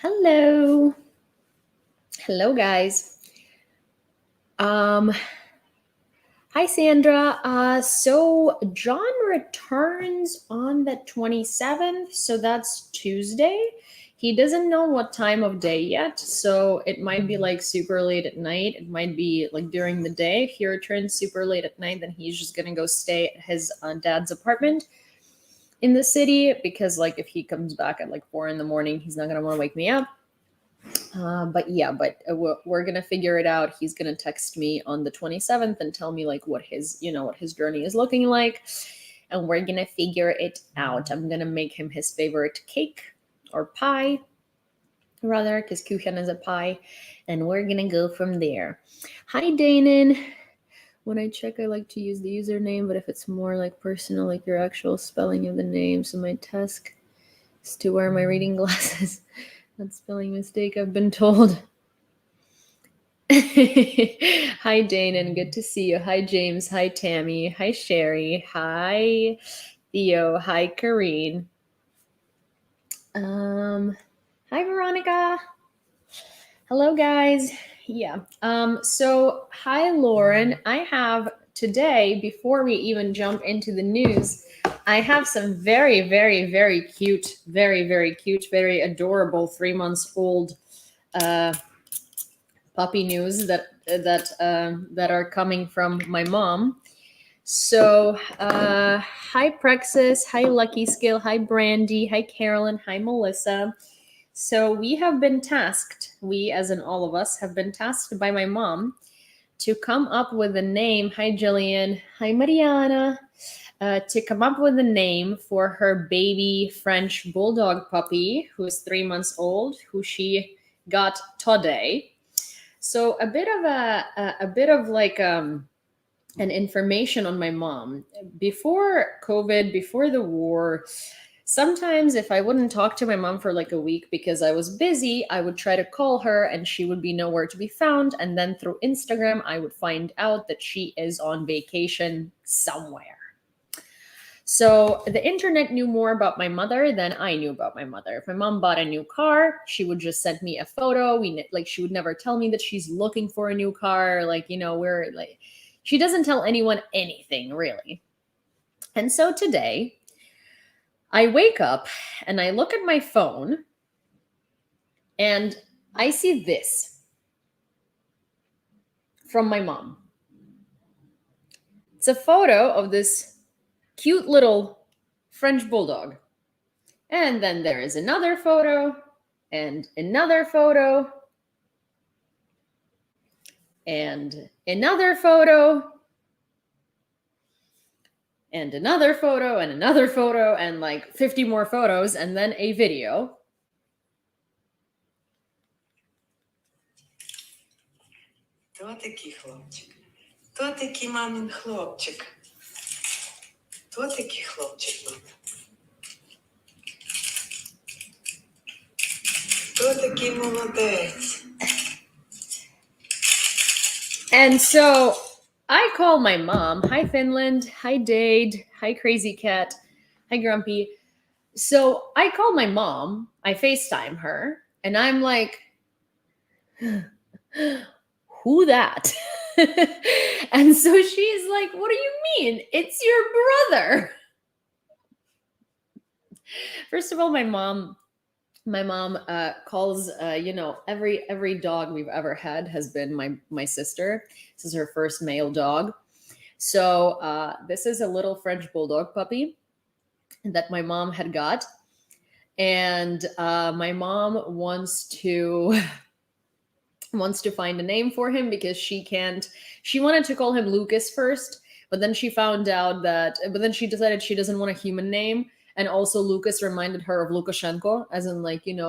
Hello. Hello, guys. Um, Hi, Sandra. So John returns on the 27th, so that's Tuesday. He doesn't know what time of day yet, so it might be like super late at night. It might be like during the day. If he returns super late at night, then he's just gonna go stay at his dad's apartment in the city because, like, if he comes back at like 4 in the morning, he's not gonna want to wake me up. We're gonna figure it out. He's gonna text me on the 27th and tell me like what his journey is looking like, and we're gonna figure it out. I'm gonna make him his favorite cake or pie, rather, because Kuchen is a pie, and we're gonna go from there. Hi, Danon. When I check, I like to use the username, but if it's more like personal, like your actual spelling of the name, so my task is to wear my reading glasses. Not spelling mistake, I've been told. Hi, Dane, and good to see you. Hi, James. Hi, Tammy. Hi, Sherry. Hi, Theo. Hi, Kareen. Hi, Veronica. Hello, guys. Yeah. So hi, Lauren. I have today, before we even jump into the news, I have some very, very, very cute, very adorable 3 months old puppy news that are coming from my mom. So hi, Praxis. Hi, Lucky Skill. Hi, Brandy. Hi, Carolyn. Hi, Melissa. So we have been tasked, we as in all of us, have been tasked by my mom to come up with a name. Hi, Jillian. Hi, Mariana. To come up with a name for her baby French bulldog puppy, who is 3 months old, who she got today. So a bit of like an information on my mom. Before COVID, before the war, sometimes if I wouldn't talk to my mom for like a week because I was busy, I would try to call her and she would be nowhere to be found. And then through Instagram, I would find out that she is on vacation somewhere. So the internet knew more about my mother than I knew about my mother. If my mom bought a new car, she would just send me a photo. She would never tell me that she's looking for a new car. We're like, she doesn't tell anyone anything really. And so today, I wake up and I look at my phone and I see this from my mom. It's a photo of this cute little French bulldog. And then there is another photo and another photo and another photo and another photo and another photo and like 50 more photos and then a video. То такий хлопчик, то такий мамин хлопчик, то такий хлопчик мамин, то такий молодець. And so I call my mom. Hi, Finland. Hi, Dade. Hi, Crazy Cat. Hi, Grumpy. So I call my mom. I FaceTime her. And I'm like, who that? And so she's like, what do you mean? It's your brother. First of all, my mom calls every dog we've ever had has been my sister. This is her first male dog. So this is a little French bulldog puppy that my mom had got, and my mom wants to find a name for him because she wanted to call him Lucas first, but then she decided she doesn't want a human name. And also Lucas reminded her of Lukashenko, as in like, the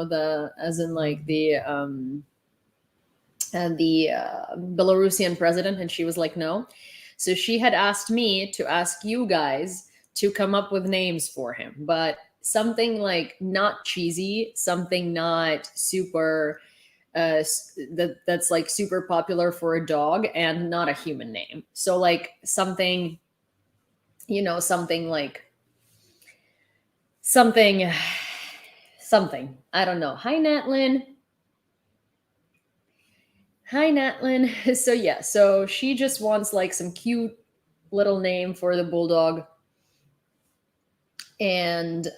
Belarusian president. And she was like, no. So she had asked me to ask you guys to come up with names for him, but something like not cheesy, something not super, that's like super popular for a dog and not a human name. So like something something. I don't know. Hi, Natlin. Hi, Natlin. So yeah, so she just wants like some cute little name for the bulldog. And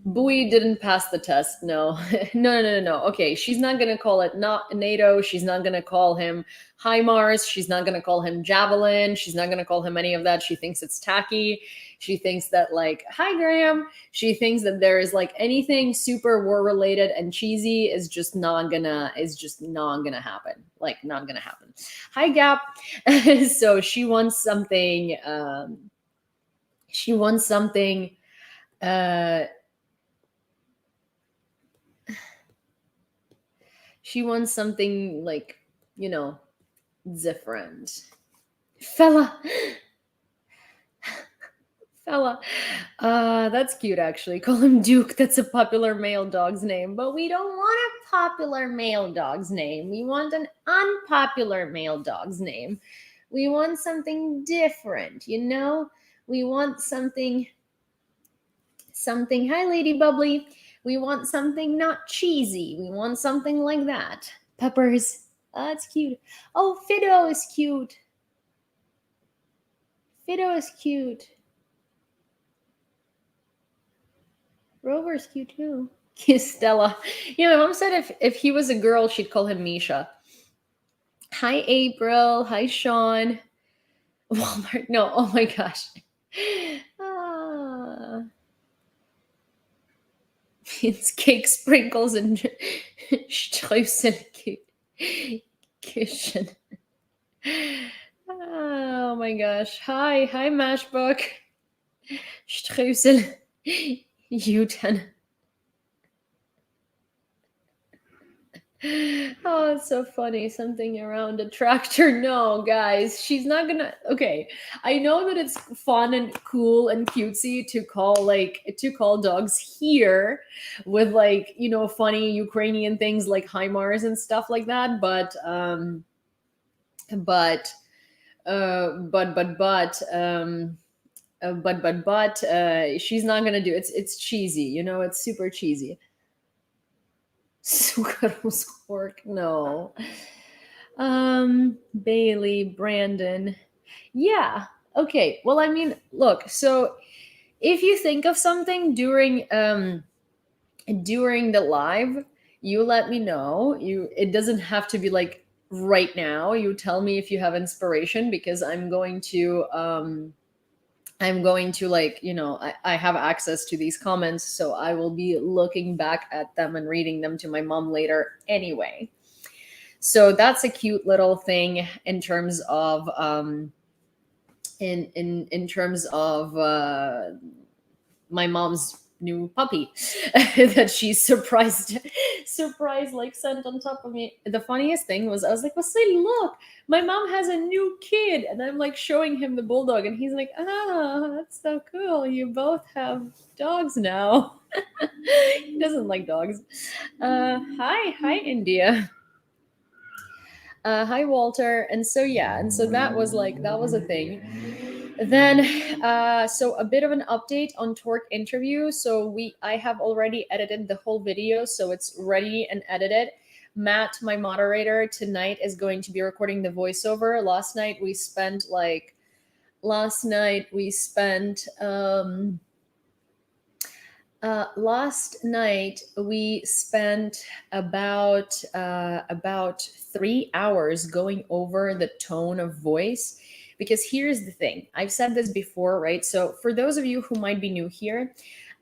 Bowie didn't pass the test. No, no. Okay, she's not gonna call it not NATO. She's not gonna call him HIMARS. She's not gonna call him Javelin. She's not gonna call him any of that. She thinks it's tacky. She thinks that like, hi Graham. She thinks that there is like anything super war related and cheesy is just not gonna happen. Like not gonna happen. Hi Gap. So she wants something. She wants something. Uh, She wants something like, you know, different. Fella. Fella. That's cute actually. Call him Duke. That's a popular male dog's name. But we don't want a popular male dog's name. We want an unpopular male dog's name. We want something different, you know? We want something. Hi, Lady Bubbly. We want something not cheesy. We want something like that. Peppers. That's cute. Oh, Fido is cute. Fido is cute. Rover's cute too. Stella. Yeah, my mom said if he was a girl, she'd call him Misha. Hi, April. Hi, Sean. Walmart. No, oh my gosh. Ah. It's cake sprinkles and streusel kitchen. Oh my gosh. Hi, Mashbook. Streusel Uten. Oh, it's so funny. Something around a tractor. No, guys, she's not gonna. Okay, I know that it's fun and cool and cutesy to call dogs here with like funny Ukrainian things like HIMARS and stuff like that. But she's not gonna do it's cheesy. It's super cheesy. Sukaros Cork, no. Bailey, Brandon. Yeah. Okay. Well, I mean, look, so if you think of something during the live, you let me know. It doesn't have to be like right now. You tell me if you have inspiration because I'm going to like, I have access to these comments, so I will be looking back at them and reading them to my mom later anyway. So that's a cute little thing in terms of in terms of my mom's new puppy that she surprised like sent on top of me. The funniest thing was I was like, Vasily, look, my mom has a new kid, and I'm like showing him the bulldog and he's like, that's so cool, you both have dogs now. He doesn't like dogs. Hi India. Hi Walter. And so yeah, and so that was a thing. Then so a bit of an update on Tork interview. So I have already edited the whole video, so it's ready and edited. Matt, my moderator, tonight is going to be recording the voiceover. Last night we spent about 3 hours going over the tone of voice, because here's the thing. I've said this before, right? So for those of you who might be new here,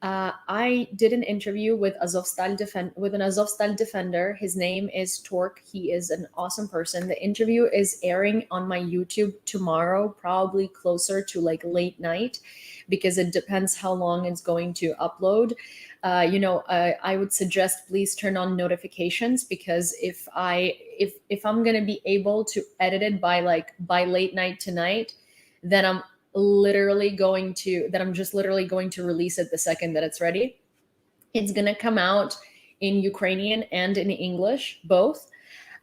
I did an interview with an Azovstal defender. His name is Tork. He is an awesome person. The interview is airing on my YouTube tomorrow, probably closer to like late night, because it depends how long it's going to upload. I would suggest please turn on notifications, because if I'm gonna be able to edit it by late night tonight, then I'm just literally going to release it the second that it's ready. It's gonna come out in Ukrainian and in English, both.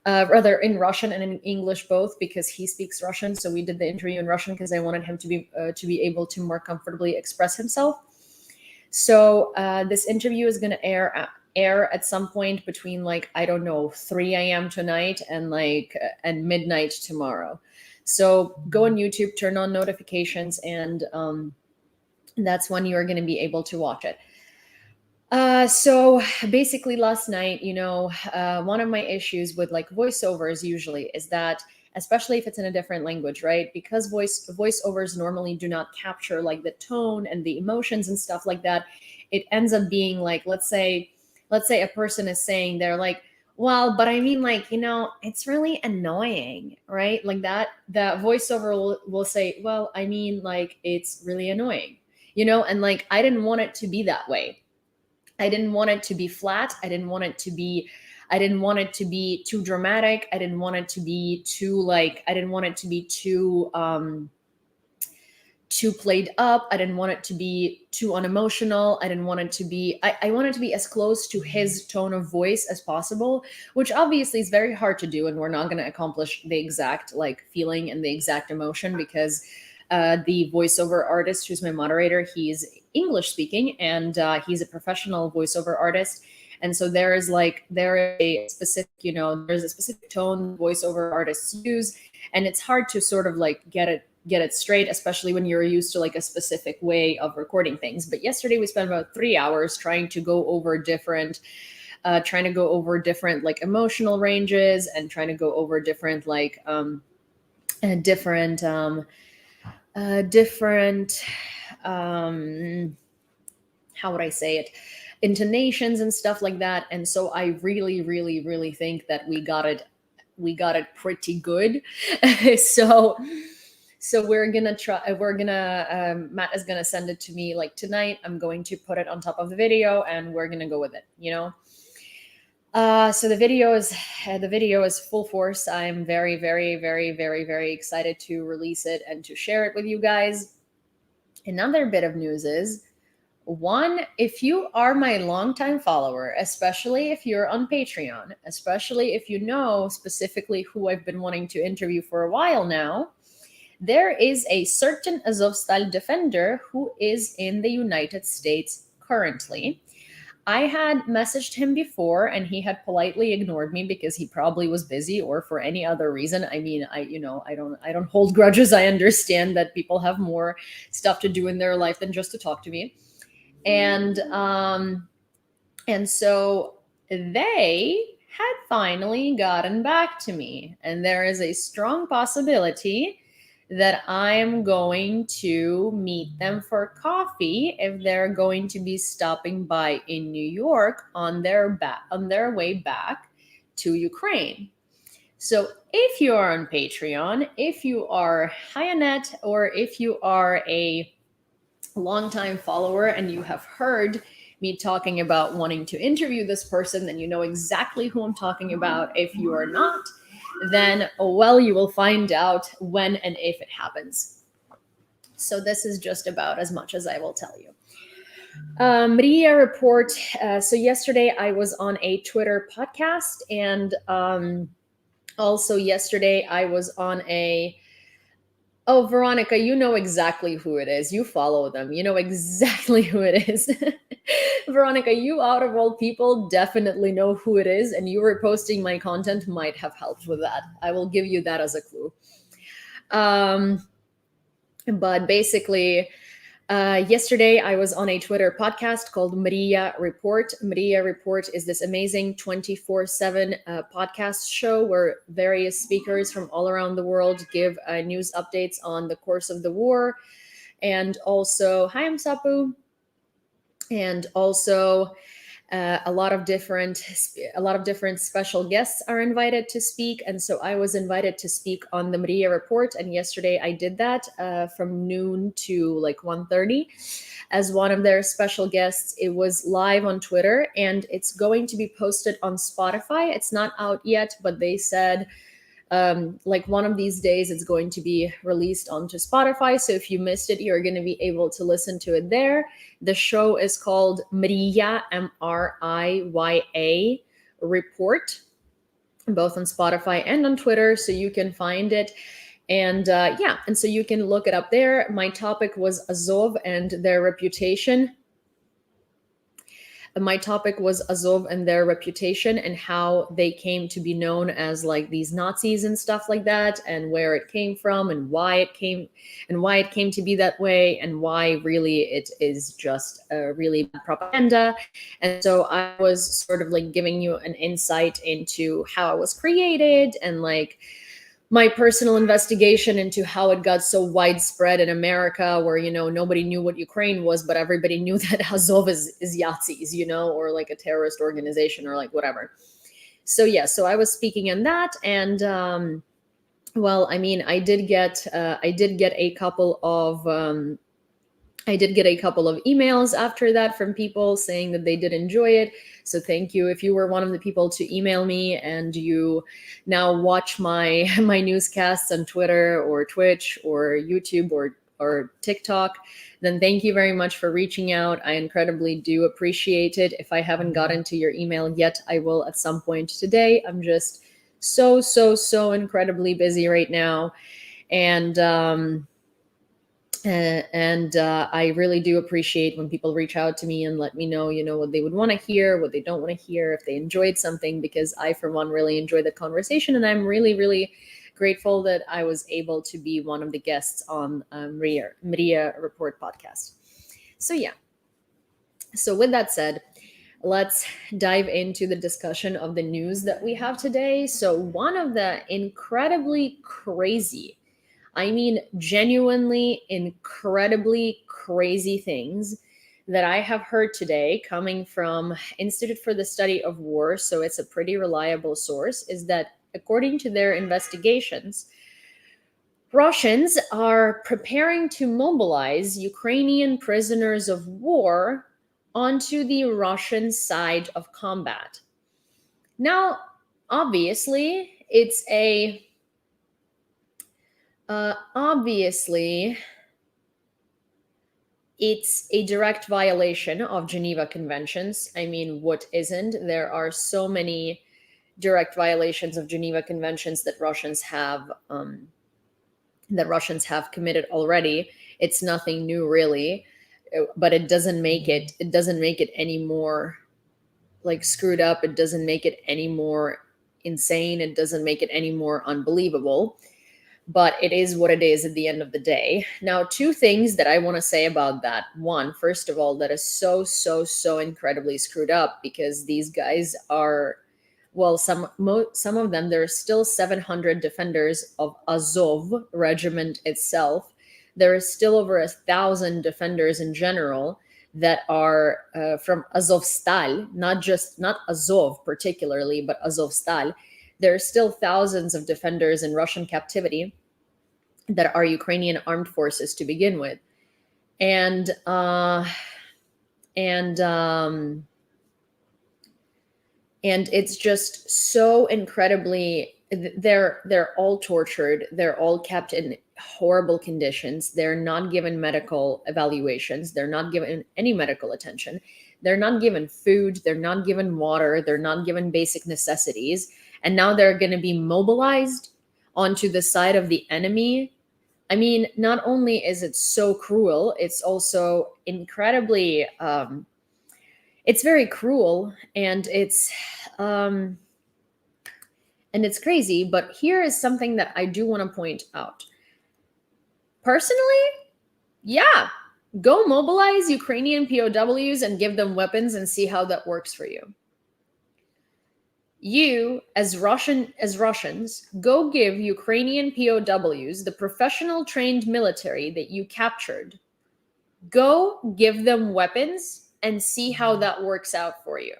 Rather in Russian and in English both, because he speaks Russian. So we did the interview in Russian because I wanted him to be able to more comfortably express himself. So this interview is going to air at some point between like, I don't know, 3 a.m. tonight and and midnight tomorrow. So go on YouTube, turn on notifications, and that's when you're going to be able to watch it. So basically last night, one of my issues with like voiceovers usually is that, especially if it's in a different language, right? Because voiceovers normally do not capture like the tone and the emotions and stuff like that. It ends up being like, let's say a person is saying, they're like, well, but I mean, like, it's really annoying, right? Like that voiceover will say, well, I mean, like, it's really annoying, and like, I didn't want it to be that way. I didn't want it to be flat. I didn't want it to be too dramatic. I didn't want it to be too played up. I didn't want it to be too unemotional. I didn't want it to be I wanted to be as close to his tone of voice as possible, which obviously is very hard to do, and we're not going to accomplish the exact like feeling and the exact emotion, because the voiceover artist who's my moderator, he's English speaking, and he's a professional voiceover artist. And so there's a specific tone voiceover artists use, and it's hard to sort of like get it straight, especially when you're used to like a specific way of recording things. But yesterday we spent about 3 hours trying to go over different like emotional ranges, and trying to go over different how would I say it, intonations and stuff like that. And so I really, really, really think that we got it pretty good. So we're gonna Matt is gonna send it to me like tonight. I'm going to put it on top of the video, and we're gonna go with it, so the video is full force. I'm very, very, very, very, very excited to release it and to share it with you guys. Another bit of news is, one, if you are my longtime follower, especially if you're on Patreon, especially if you know specifically who I've been wanting to interview for a while now, there is a certain Azovstal defender who is in the United States currently. I had messaged him before, and he had politely ignored me because he probably was busy or for any other reason. I mean, I don't hold grudges. I understand that people have more stuff to do in their life than just to talk to me. And so they had finally gotten back to me, and there is a strong possibility that I'm going to meet them for coffee if they're going to be stopping by in New York on their way back to Ukraine. So if you are on Patreon, if you are Hyanet, or if you are a longtime follower and you have heard me talking about wanting to interview this person, then you know exactly who I'm talking about. If you are not, then, well, you will find out when and if it happens. So this is just about as much as I will tell you. Maria report. So yesterday I was on a Twitter podcast, and also yesterday I was on a... Oh, Veronica, you know exactly who it is. You follow them. You know exactly who it is. Veronica, you out of all people definitely know who it is, and you reposting my content might have helped with that. I will give you that as a clue. But basically, yesterday I was on a Twitter podcast called Maria Report. Maria Report is this amazing 24/7 podcast show where various speakers from all around the world give news updates on the course of the war. And also, hi, I'm Sapu. And also a lot of different special guests are invited to speak. And so I was invited to speak on the Maria Report, and yesterday I did that from noon to like 1:30 as one of their special guests. It was live on Twitter, and it's going to be posted on Spotify. It's not out yet, but they said like one of these days it's going to be released onto Spotify. So if you missed it, you're going to be able to listen to it there. The show is called Mariya, Mariya Report, both on Spotify and on Twitter, so you can find it. And and so you can look it up there. My topic was Azov and their reputation. my topic was Azov and their reputation and how they came to be known as like these Nazis and stuff like that, and where it came from and why it came to be that way, and why really it is just a really bad propaganda. And so I was sort of like giving you an insight into how it was created, and like my personal investigation into how it got so widespread in America, where, you know, nobody knew what Ukraine was, but everybody knew that Azov is Yazis, you know, or like a terrorist organization or like whatever. So yeah, so I was speaking on that, and well, I mean, I did get a couple of emails after that from people saying that they did enjoy it. So thank you if you were one of the people to email me and you now watch my newscasts on Twitter or Twitch or YouTube or TikTok. Then thank you very much for reaching out. I incredibly do appreciate it. If I haven't gotten to your email yet, I will at some point today. I'm just so incredibly busy right now, and I really do appreciate when people reach out to me and let me know, you know, what they would want to hear, what they don't want to hear, if they enjoyed something, because I, for one, really enjoyed the conversation. And I'm really grateful that I was able to be one of the guests on Maria Report podcast. So yeah. So with that said, let's dive into the discussion of the news that we have today. So one of the incredibly crazy, I mean, genuinely incredibly crazy things that I have heard today coming from Institute for the Study of War, so it's a pretty reliable source, is that according to their investigations, Russians are preparing to mobilize Ukrainian prisoners of war onto the Russian side of combat. Now, obviously, it's a direct violation of Geneva Conventions. I mean, what isn't? There are so many direct violations of Geneva Conventions that Russians have committed already. It's nothing new, really, but it doesn't make it any more like screwed up. It doesn't make it any more insane. It doesn't make it any more unbelievable. But it is what it is at the end of the day. Now, two things that I want to say about that. One, first of all, that is so incredibly screwed up, because these guys are, well, some of them, there are still 700 defenders of Azov Regiment itself. There is still over 1,000 defenders in general that are from Azovstal, not Azov particularly, but Azovstal. There are still thousands of defenders in Russian captivity that are Ukrainian armed forces to begin with. And it's just so incredibly, they're all tortured. They're all kept in horrible conditions. They're not given medical evaluations. They're not given any medical attention. They're not given food. They're not given water. They're not given basic necessities. And now they're going to be mobilized onto the side of the enemy. I mean, not only is it so cruel, it's also incredibly, it's very cruel, and it's crazy. But here is something that I do want to point out. Personally, yeah, go mobilize Ukrainian POWs and give them weapons and see how that works for you. You, as Russians, go give Ukrainian POWs, the professional trained military that you captured, go give them weapons and see how that works out for you.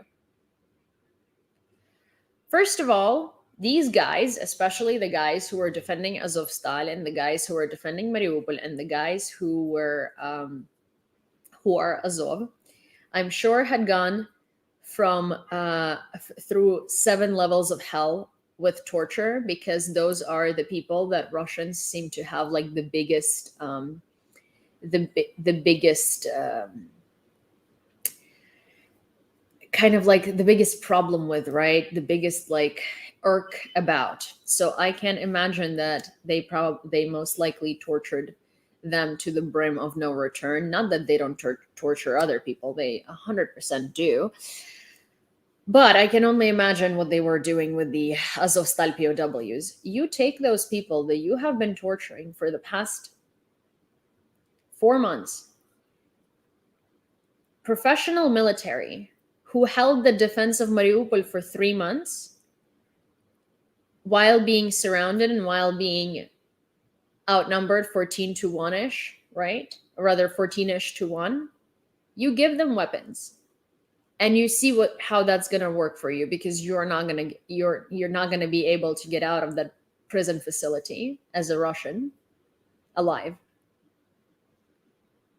First of all, these guys, especially the guys who are defending Azovstal and the guys who are defending Mariupol and the guys who are Azov, I'm sure had gone from through 7 levels of hell with torture, because those are the people that Russians seem to have like the biggest kind of like the biggest problem with, right? The biggest like irk about. So I can imagine that they most likely tortured them to the brim of no return. Not that they don't torture other people, they 100% do. But I can only imagine what they were doing with the Azovstal POWs. You take those people that you have been torturing for the past 4 months, professional military who held the defense of Mariupol for 3 months while being surrounded and while being outnumbered 14 to 1-ish, right? Or rather 14-ish to 1. You give them weapons. And you see how that's going to work for you, because you're not going to be able to get out of that prison facility as a Russian alive.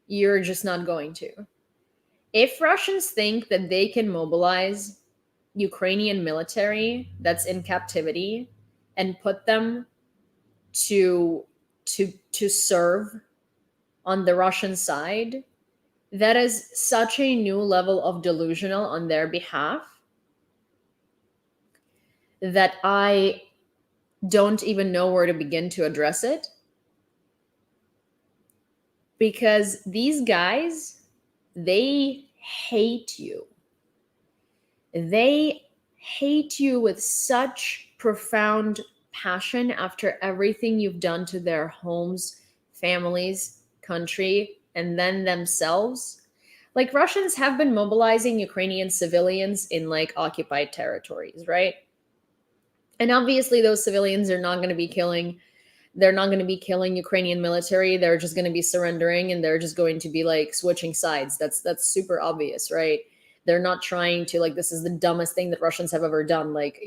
You're just not going to. If Russians think that they can mobilize Ukrainian military that's in captivity and put them to serve on the Russian side, that is such a new level of delusional on their behalf that I don't even know where to begin to address it. Because these guys, they hate you. They hate you with such profound passion after everything you've done to their homes, families, country, and then themselves. Like, Russians have been mobilizing Ukrainian civilians in like occupied territories, right? And obviously those civilians are not going to be killing Ukrainian military. They're just going to be surrendering, and they're just going to be like switching sides. That's super obvious, right? They're not trying to, like, this is the dumbest thing that Russians have ever done. Like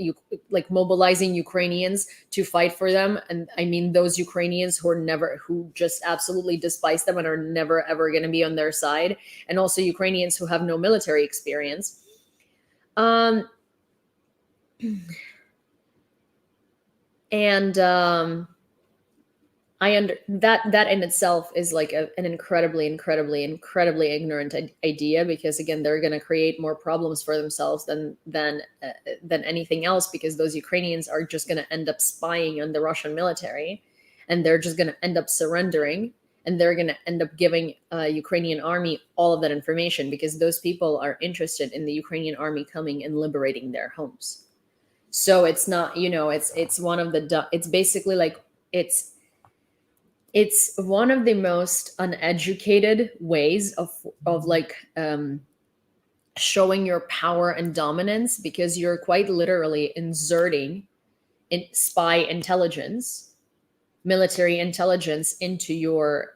mobilizing Ukrainians to fight for them. And I mean, those Ukrainians who just absolutely despise them and are never, ever going to be on their side. And also Ukrainians who have no military experience. That in itself is like an incredibly ignorant idea, because again, they're going to create more problems for themselves than anything else, because those Ukrainians are just going to end up spying on the Russian military, and they're just going to end up surrendering, and they're going to end up giving Ukrainian army all of that information, because those people are interested in the Ukrainian army coming and liberating their homes. So it's not, it's one of the, it's basically like, it's one of the most uneducated ways of like showing your power and dominance, because you're quite literally inserting in spy intelligence, military intelligence into your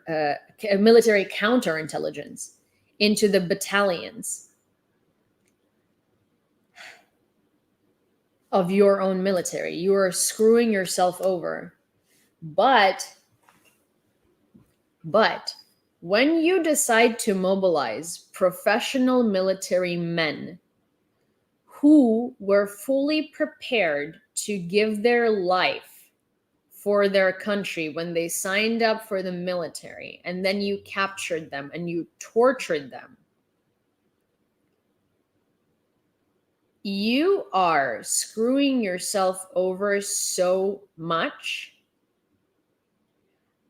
military counterintelligence into the battalions of your own military. You are screwing yourself over. But when you decide to mobilize professional military men who were fully prepared to give their life for their country when they signed up for the military, and then you captured them and you tortured them, you are screwing yourself over so much.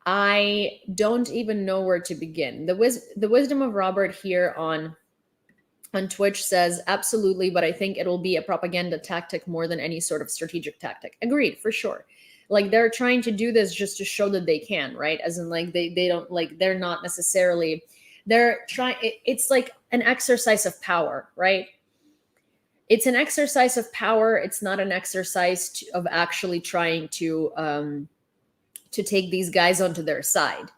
I don't even know where to begin. The wisdom of Robert here on Twitch says, absolutely, but I think it'll be a propaganda tactic more than any sort of strategic tactic. Agreed, for sure. Like, they're trying to do this just to show that they can, right? As in, like, they don't, like, they're not necessarily, they're trying, it's like an exercise of power, right? It's an exercise of power. It's not an exercise of actually trying to take these guys onto their side.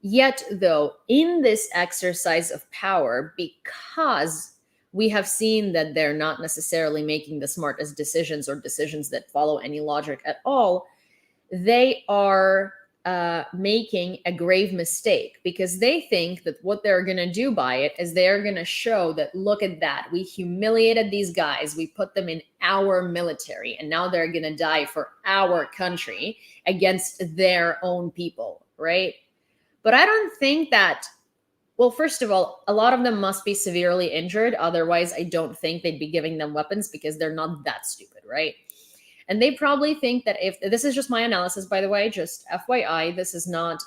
Yet, though, in this exercise of power, because we have seen that they're not necessarily making the smartest decisions or decisions that follow any logic at all, they are making a grave mistake, because they think that what they're going to do by it is they're going to show that, look at that, we humiliated these guys, we put them in our military, and now they're going to die for our country against their own people, right? But I don't think that, well, first of all, a lot of them must be severely injured. Otherwise, I don't think they'd be giving them weapons, because they're not that stupid, right? And they probably think that if this is just my analysis, by the way, just FYI, this is not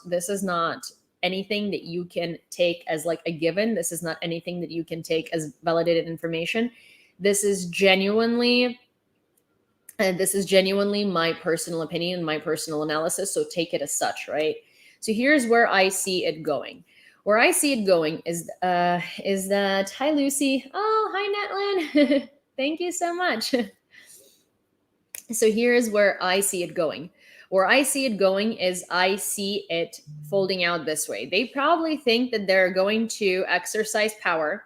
anything that you can take as like a given. This is not anything that you can take as validated information. This is genuinely my personal opinion, my personal analysis. So take it as such, right? So here's where I see it going. Where I see it going is that, hi Lucy. Oh, hi Netlin. Thank you so much. So here's where I see it going. Where I see it going is I see it folding out this way. They probably think that they're going to exercise power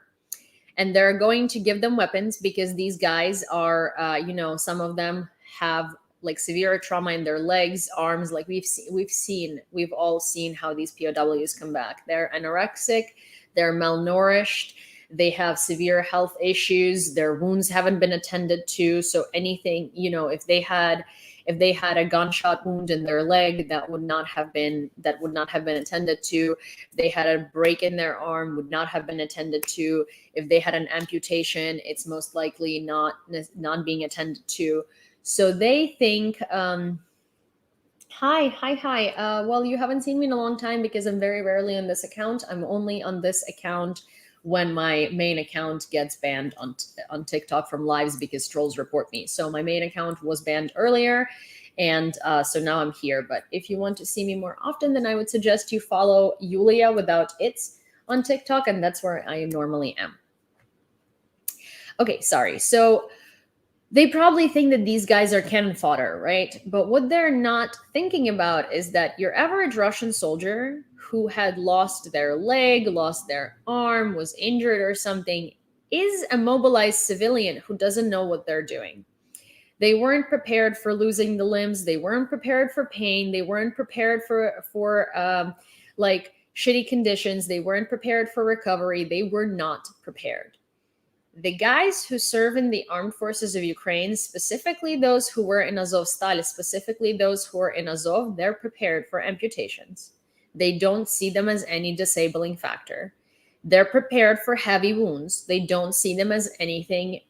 and they're going to give them weapons because these guys are, some of them have like severe trauma in their legs, arms. Like we've all seen how these POWs come back. They're anorexic, they're malnourished, they have severe health issues, their wounds haven't been attended to. So anything, if they had a gunshot wound in their leg, that would not have been attended to. If they had a break in their arm, would not have been attended to. If they had an amputation, it's most likely not being attended to. So they think, hi. Well, you haven't seen me in a long time because I'm very rarely on this account. I'm only on this account when my main account gets banned on TikTok from lives because trolls report me. So my main account was banned earlier, and so now I'm here. But if you want to see me more often, then I would suggest you follow Yulia without its on TikTok, and that's where I normally am. Okay, sorry. So they probably think that these guys are cannon fodder, right? But what they're not thinking about is that your average Russian soldier who had lost their leg, lost their arm, was injured or something, is a mobilized civilian who doesn't know what they're doing. They weren't prepared for losing the limbs. They weren't prepared for pain. They weren't prepared for like shitty conditions. They weren't prepared for recovery. They were not prepared. The guys who serve in the armed forces of Ukraine, specifically those who were in Azovstal, specifically those who are in Azov, they're prepared for amputations. They don't see them as any disabling factor. They're prepared for heavy wounds. They don't see them as anything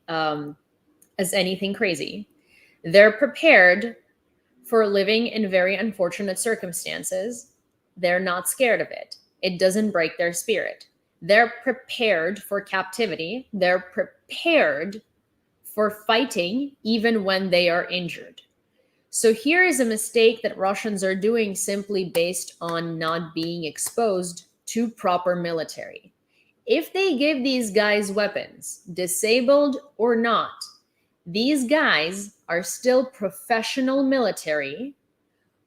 crazy. They're prepared for living in very unfortunate circumstances. They're not scared of it. It doesn't break their spirit. They're prepared for captivity. They're prepared for fighting even when they are injured. So here is a mistake that Russians are doing simply based on not being exposed to proper military. If they give these guys weapons, disabled or not, these guys are still professional military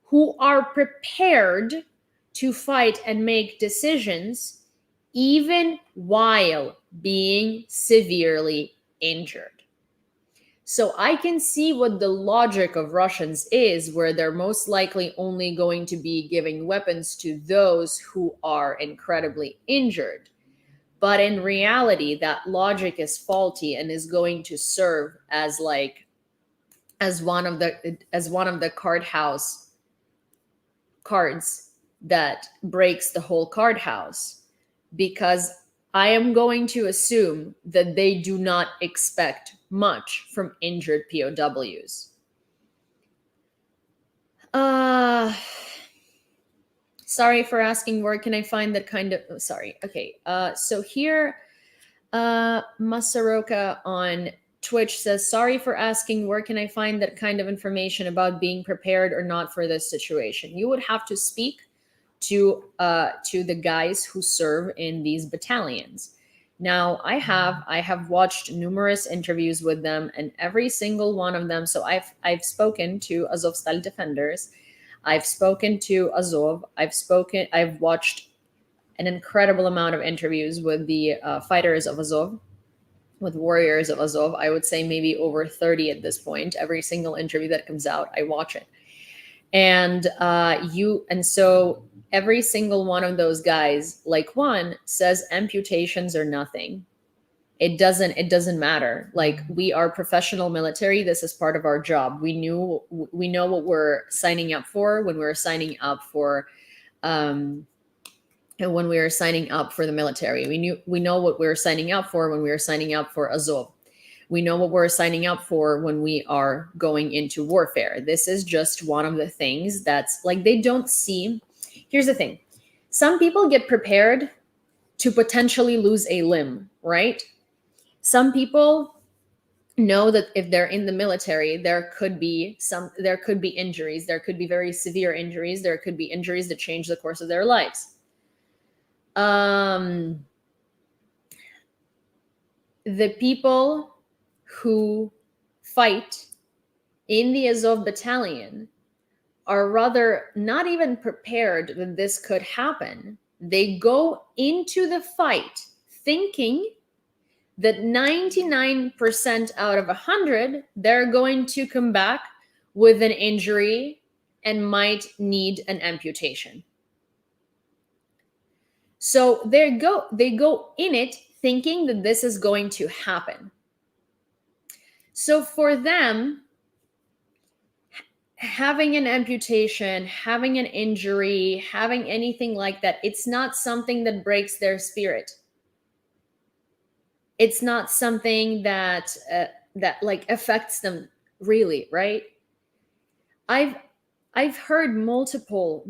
who are prepared to fight and make decisions even while being severely injured. So I can see what the logic of Russians is, where they're most likely only going to be giving weapons to those who are incredibly injured. But in reality, that logic is faulty and is going to serve as one of the cards that breaks the whole card house, because I am going to assume that they do not expect much from injured POWs. Sorry for asking, where can I find that kind of, sorry. Okay. So here, Masaroka on Twitch says, sorry for asking, where can I find that kind of information about being prepared or not for this situation? You would have to speak to the guys who serve in these battalions. Now, I have watched numerous interviews with them, and every single one of them. So I've spoken to Azovstal defenders, I've spoken to Azov, I've watched an incredible amount of interviews with the fighters of Azov, with warriors of Azov. I would say maybe over 30 at this point. Every single interview that comes out, I watch it, and so every single one of those guys, like one, says amputations are nothing. It doesn't matter. Like, we are professional military. This is part of our job. We know what we're signing up for when we're signing up for the military. We know what we're signing up for when we are signing up for Azov. We know what we're signing up for when we are going into warfare. This is just one of the things that's like, they don't see. Here's the thing. Some people get prepared to potentially lose a limb, right? Some people know that if they're in the military, there could be injuries, there could be very severe injuries, there could be injuries that change the course of their lives. The people who fight in the Azov battalion are rather not even prepared that this could happen. They go into the fight thinking that 99% out of 100, they're going to come back with an injury and might need an amputation. So they go in it thinking that this is going to happen. So for them, having an amputation, having an injury, having anything like that, it's not something that breaks their spirit. It's not something that that like affects them really, right? I've heard multiple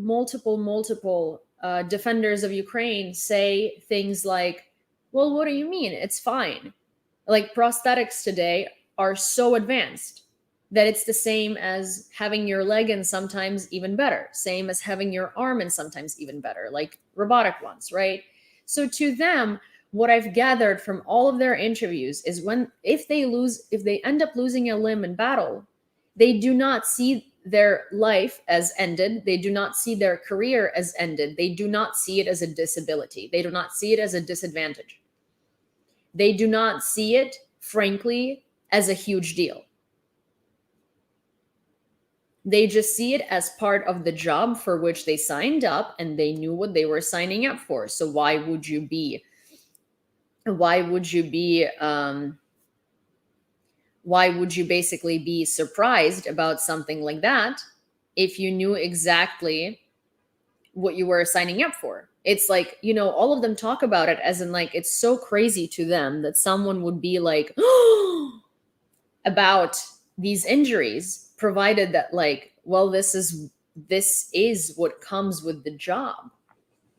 defenders of Ukraine say things like, "Well, what do you mean? It's fine." Like prosthetics today are so advanced that it's the same as having your leg and sometimes even better, same as having your arm and sometimes even better, like robotic ones, right? So to them, what I've gathered from all of their interviews is if they end up losing a limb in battle, they do not see their life as ended. They do not see their career as ended. They do not see it as a disability. They do not see it as a disadvantage. They do not see it, frankly, as a huge deal. They just see it as part of the job for which they signed up, and they knew what they were signing up for. So why would you basically be surprised about something like that if you knew exactly what you were signing up for? It's like, all of them talk about it as in like, it's so crazy to them that someone would be like, about these injuries, provided that like, well, this is what comes with the job.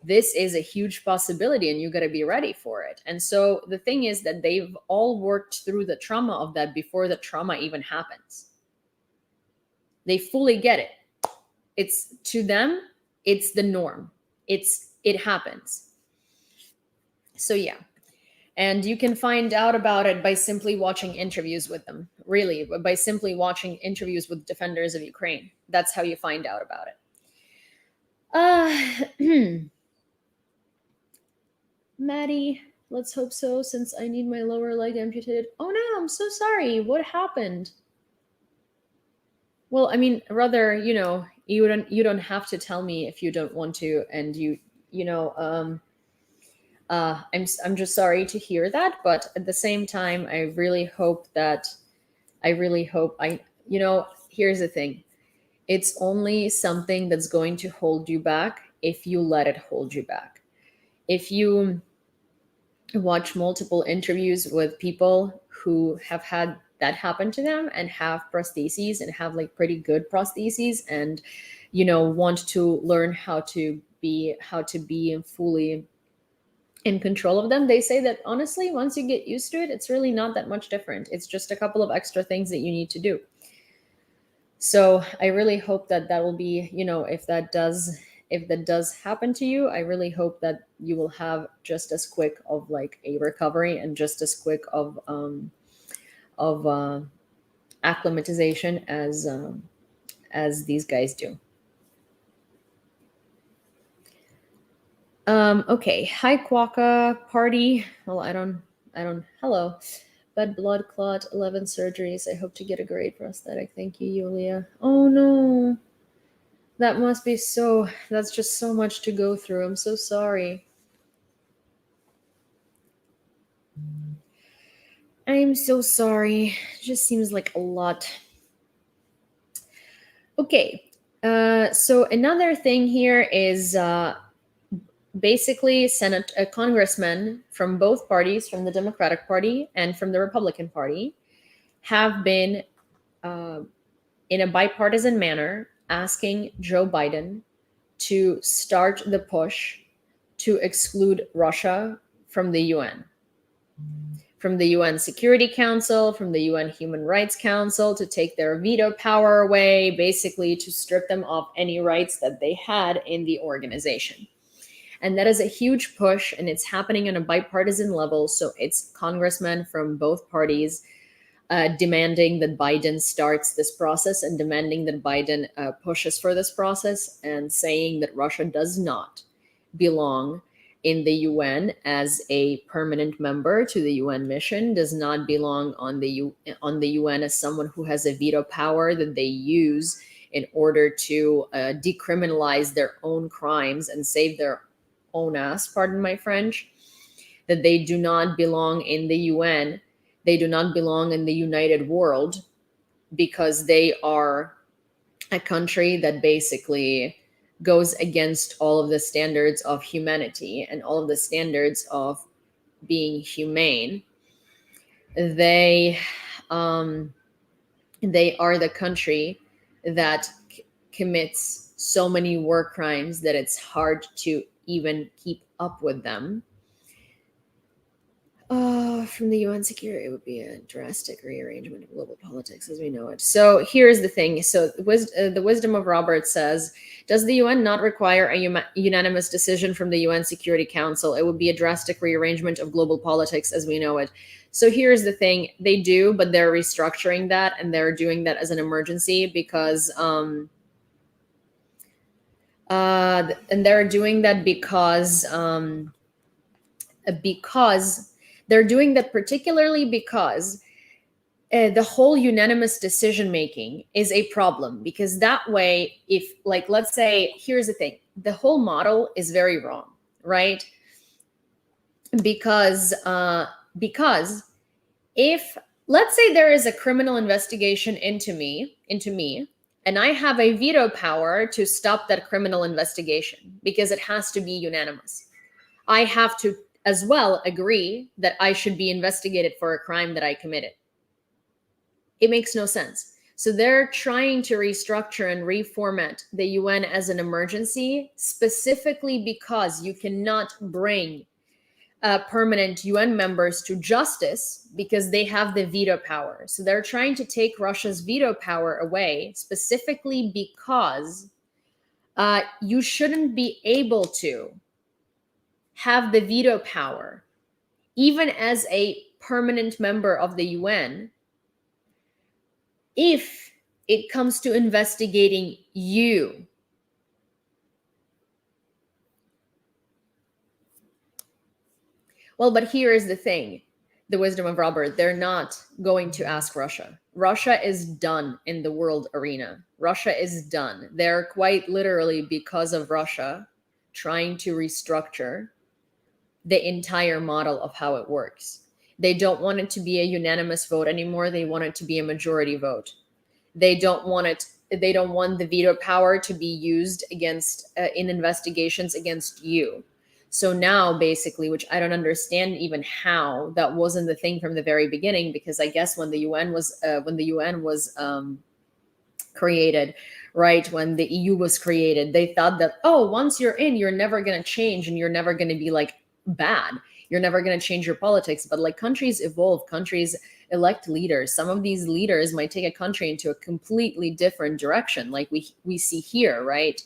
This is a huge possibility and you got to be ready for it. And so the thing is that they've all worked through the trauma of that before the trauma even happens. They fully get it. It's, to them, it's the norm. It happens. So yeah. And you can find out about it by simply watching interviews with them. Really, by simply watching interviews with defenders of Ukraine. That's how you find out about it. Maddie, let's hope so, since I need my lower leg amputated. Oh no, I'm so sorry. What happened? Well, I mean, rather, you don't have to tell me if you don't want to, and I'm just sorry to hear that, but at the same time, I really hope here's the thing. It's only something that's going to hold you back if you let it hold you back. If you watch multiple interviews with people who have had that happen to them and have prostheses and have like pretty good prostheses and want to learn how to be fully in control of them, they say that honestly, once you get used to it, it's really not that much different. It's just a couple of extra things that you need to do. So I really hope that will be, if that does happen to you, I really hope that you will have just as quick of like a recovery and just as quick of acclimatization as these guys do. Okay. Hi, Quokka party. Well, I don't, hello. Bad blood clot, 11 surgeries. I hope to get a great prosthetic. Thank you, Yulia. Oh no. That's just so much to go through. I'm so sorry. I'm so sorry. It just seems like a lot. Okay. So another thing here is, basically congressmen from both parties, from the Democratic Party and from the Republican Party, have been in a bipartisan manner asking Joe Biden to start the push to exclude Russia from the UN, from the UN Security Council, from the UN Human Rights Council, to take their veto power away, basically to strip them of any rights that they had in the organization. And that is a huge push, and it's happening on a bipartisan level. So it's congressmen from both parties demanding that Biden starts this process and demanding that Biden pushes for this process, and saying that Russia does not belong in the UN as a permanent member to the UN mission, does not belong on the UN as someone who has a veto power that they use in order to decriminalize their own crimes and save their own ass, pardon my French, that they do not belong in the UN, they do not belong in the united world, because they are a country that basically goes against all of the standards of humanity and all of the standards of being humane. They are the country that commits so many war crimes that it's hard to even keep up with them. From the UN security, it would be a drastic rearrangement of global politics as we know it. So here's the thing. So the wisdom of Robert says, does the UN not require a unanimous decision from the UN Security Council? It would be a drastic rearrangement of global politics as we know it. So here's the thing. They do, but they're restructuring that, and they're doing that as an emergency because and they're doing that because they're doing that particularly because the whole unanimous decision making is a problem, because that way, if, like, let's say, here's the thing, the whole model is very wrong, right? Because if, let's say, there is a criminal investigation into me, and I have a veto power to stop that criminal investigation because it has to be unanimous. I have to as well agree that I should be investigated for a crime that I committed. It makes no sense. So they're trying to restructure and reformat the UN as an emergency, specifically because you cannot bring permanent UN members to justice because they have the veto power. So they're trying to take Russia's veto power away, specifically because you shouldn't be able to have the veto power, even as a permanent member of the UN, if it comes to investigating you. Well, but here is the thing, the wisdom of Robert, they're not going to ask Russia. Russia is done in the world arena. Russia is done. They're quite literally, because of Russia, trying to restructure the entire model of how it works. They don't want it to be a unanimous vote anymore. They want it to be a majority vote. They don't want the veto power to be used against in investigations against you. So now, basically, which I don't understand even how that wasn't the thing from the very beginning, because I guess when the UN was created, right, when the EU was created, they thought that, oh, once you're in, you're never going to change and you're never going to be like bad. You're never going to change your politics. But like, countries evolve, countries elect leaders. Some of these leaders might take a country into a completely different direction, like we see here, right?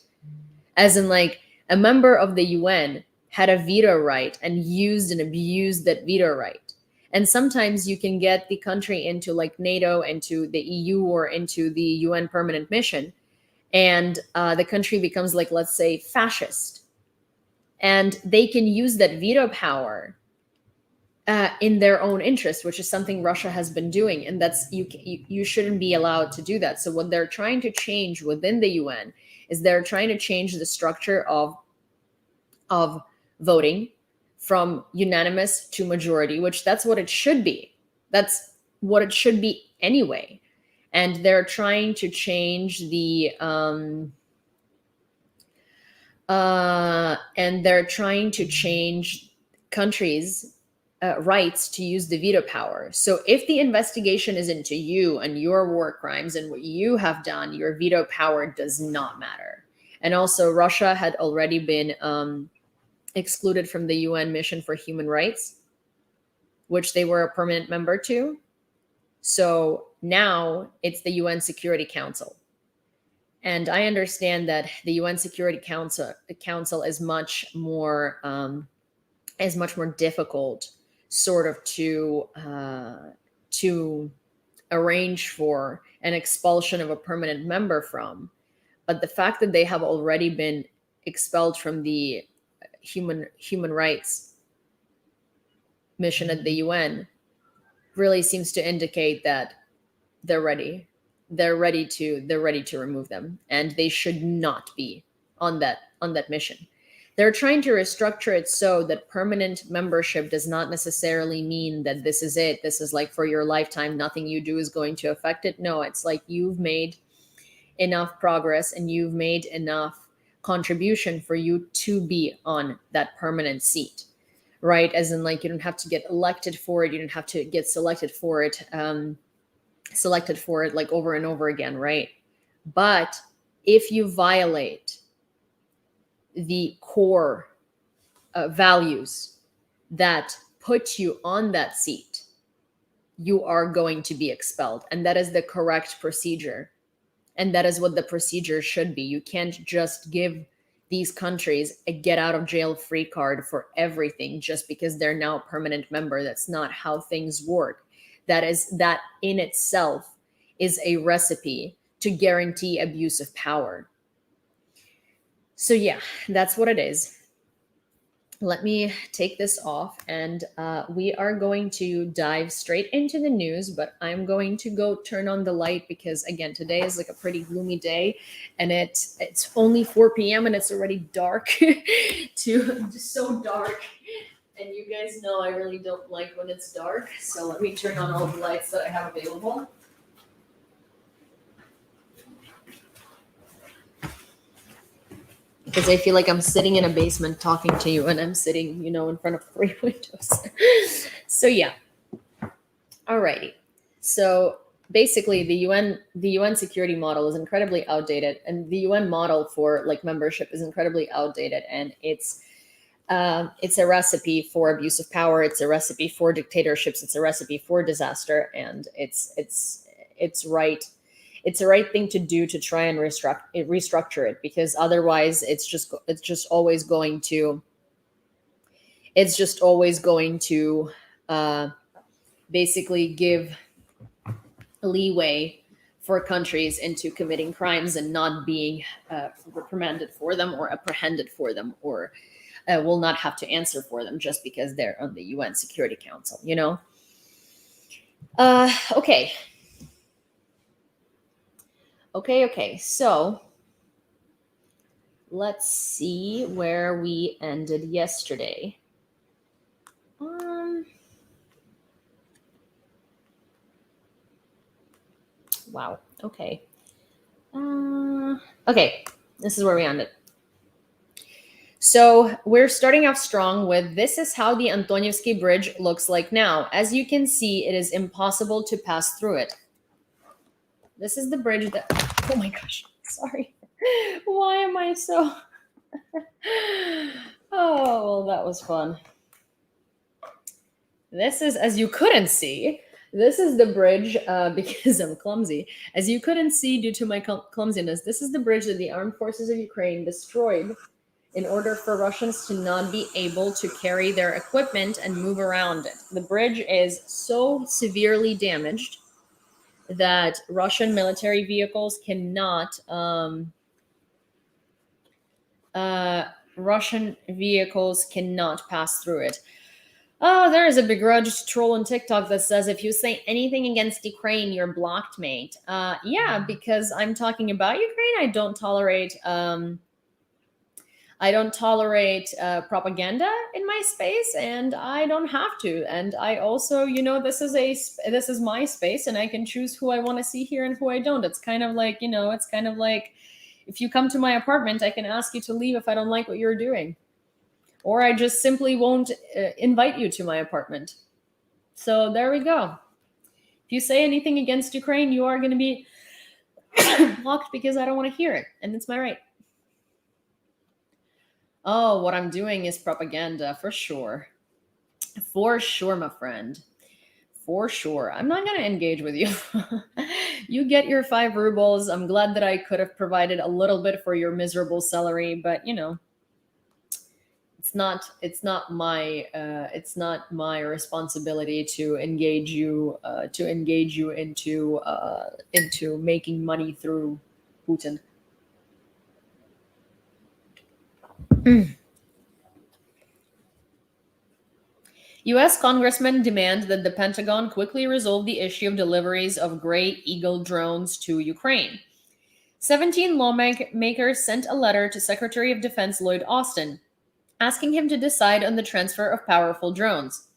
As in, like, a member of the UN had a veto right and used and abused that veto right. And sometimes you can get the country into like NATO, into the EU, or into the UN permanent mission, and the country becomes, like, let's say, fascist. And they can use that veto power in their own interest, which is something Russia has been doing. And that's, you shouldn't be allowed to do that. So what they're trying to change within the UN is they're trying to change the structure of voting from unanimous to majority, which that's what it should be. That's what it should be anyway. And they're trying to change the countries' rights to use the veto power. So if the investigation is into you and your war crimes and what you have done, your veto power does not matter. And also, Russia had already been excluded from the UN Mission for Human Rights, which they were a permanent member to. So now it's the UN Security Council. And I understand that the UN Security Council is much more difficult, sort of, to arrange for an expulsion of a permanent member from. But the fact that they have already been expelled from the human rights mission at the UN really seems to indicate that they're ready. They're ready to remove them, and they should not be on that mission. They're trying to restructure it so that permanent membership does not necessarily mean that this is it. This is like for your lifetime. Nothing you do is going to affect it. No, it's like you've made enough progress and you've made enough contribution for you to be on that permanent seat, right? As in, like, you don't have to get elected for it. You don't have to get selected for it like over and over again, right? But if you violate the core values that put you on that seat, you are going to be expelled. And that is the correct procedure. And that is what the procedure should be. You can't just give these countries a get out of jail free card for everything just because they're now a permanent member. That's not how things work. That in itself is a recipe to guarantee abuse of power. So yeah, that's what it is. Let me take this off, and we are going to dive straight into the news, but I'm going to go turn on the light because, again, today is like a pretty gloomy day, and it's only 4 p.m. and it's already dark, just so dark. And you guys know I really don't like when it's dark, so let me turn on all the lights that I have available. Because I feel like I'm sitting in a basement talking to you, and I'm sitting, in front of 3 windows. So yeah. Alrighty. So basically, the UN security model is incredibly outdated, and the UN model for like membership is incredibly outdated, and it's a recipe for abuse of power. It's a recipe for dictatorships. It's a recipe for disaster, and it's right. It's the right thing to do to try and restructure it, because otherwise it's just always going to basically give leeway for countries into committing crimes and not being reprimanded for them or apprehended for them, or will not have to answer for them just because they're on the UN Security Council, Okay. Okay, so let's see where we ended yesterday. Wow, okay. Okay, this is where we ended. So we're starting off strong with, this is how the Antonievsky Bridge looks like now. As you can see, it is impossible to pass through it. This is the bridge that, oh my gosh, sorry. Why am I so, oh, well, that was fun. This is, as you couldn't see, this is the bridge, because I'm clumsy. As you couldn't see due to my clumsiness, this is the bridge that the armed forces of Ukraine destroyed in order for Russians to not be able to carry their equipment and move around it. The bridge is so severely damaged that Russian military vehicles cannot pass through it. Oh, there is a begrudged troll on TikTok that says, if you say anything against Ukraine, you're blocked, mate. Yeah, because I'm talking about Ukraine. I don't tolerate propaganda in my space, and I don't have to. And I also, this is my space, and I can choose who I want to see here and who I don't. It's kind of like, if you come to my apartment, I can ask you to leave if I don't like what you're doing, or I just simply won't invite you to my apartment. So there we go. If you say anything against Ukraine, you are going to be blocked because I don't want to hear it, and it's my right. Oh, what I'm doing is propaganda for sure. For sure, my friend. For sure. I'm not going to engage with you. You get your 5 rubles. I'm glad that I could have provided a little bit for your miserable salary, but it's not my responsibility to engage you into making money through Putin. US Congressmen demand that the Pentagon quickly resolve the issue of deliveries of Gray Eagle drones to Ukraine. 17 lawmakers sent a letter to Secretary of Defense Lloyd Austin, asking him to decide on the transfer of powerful drones.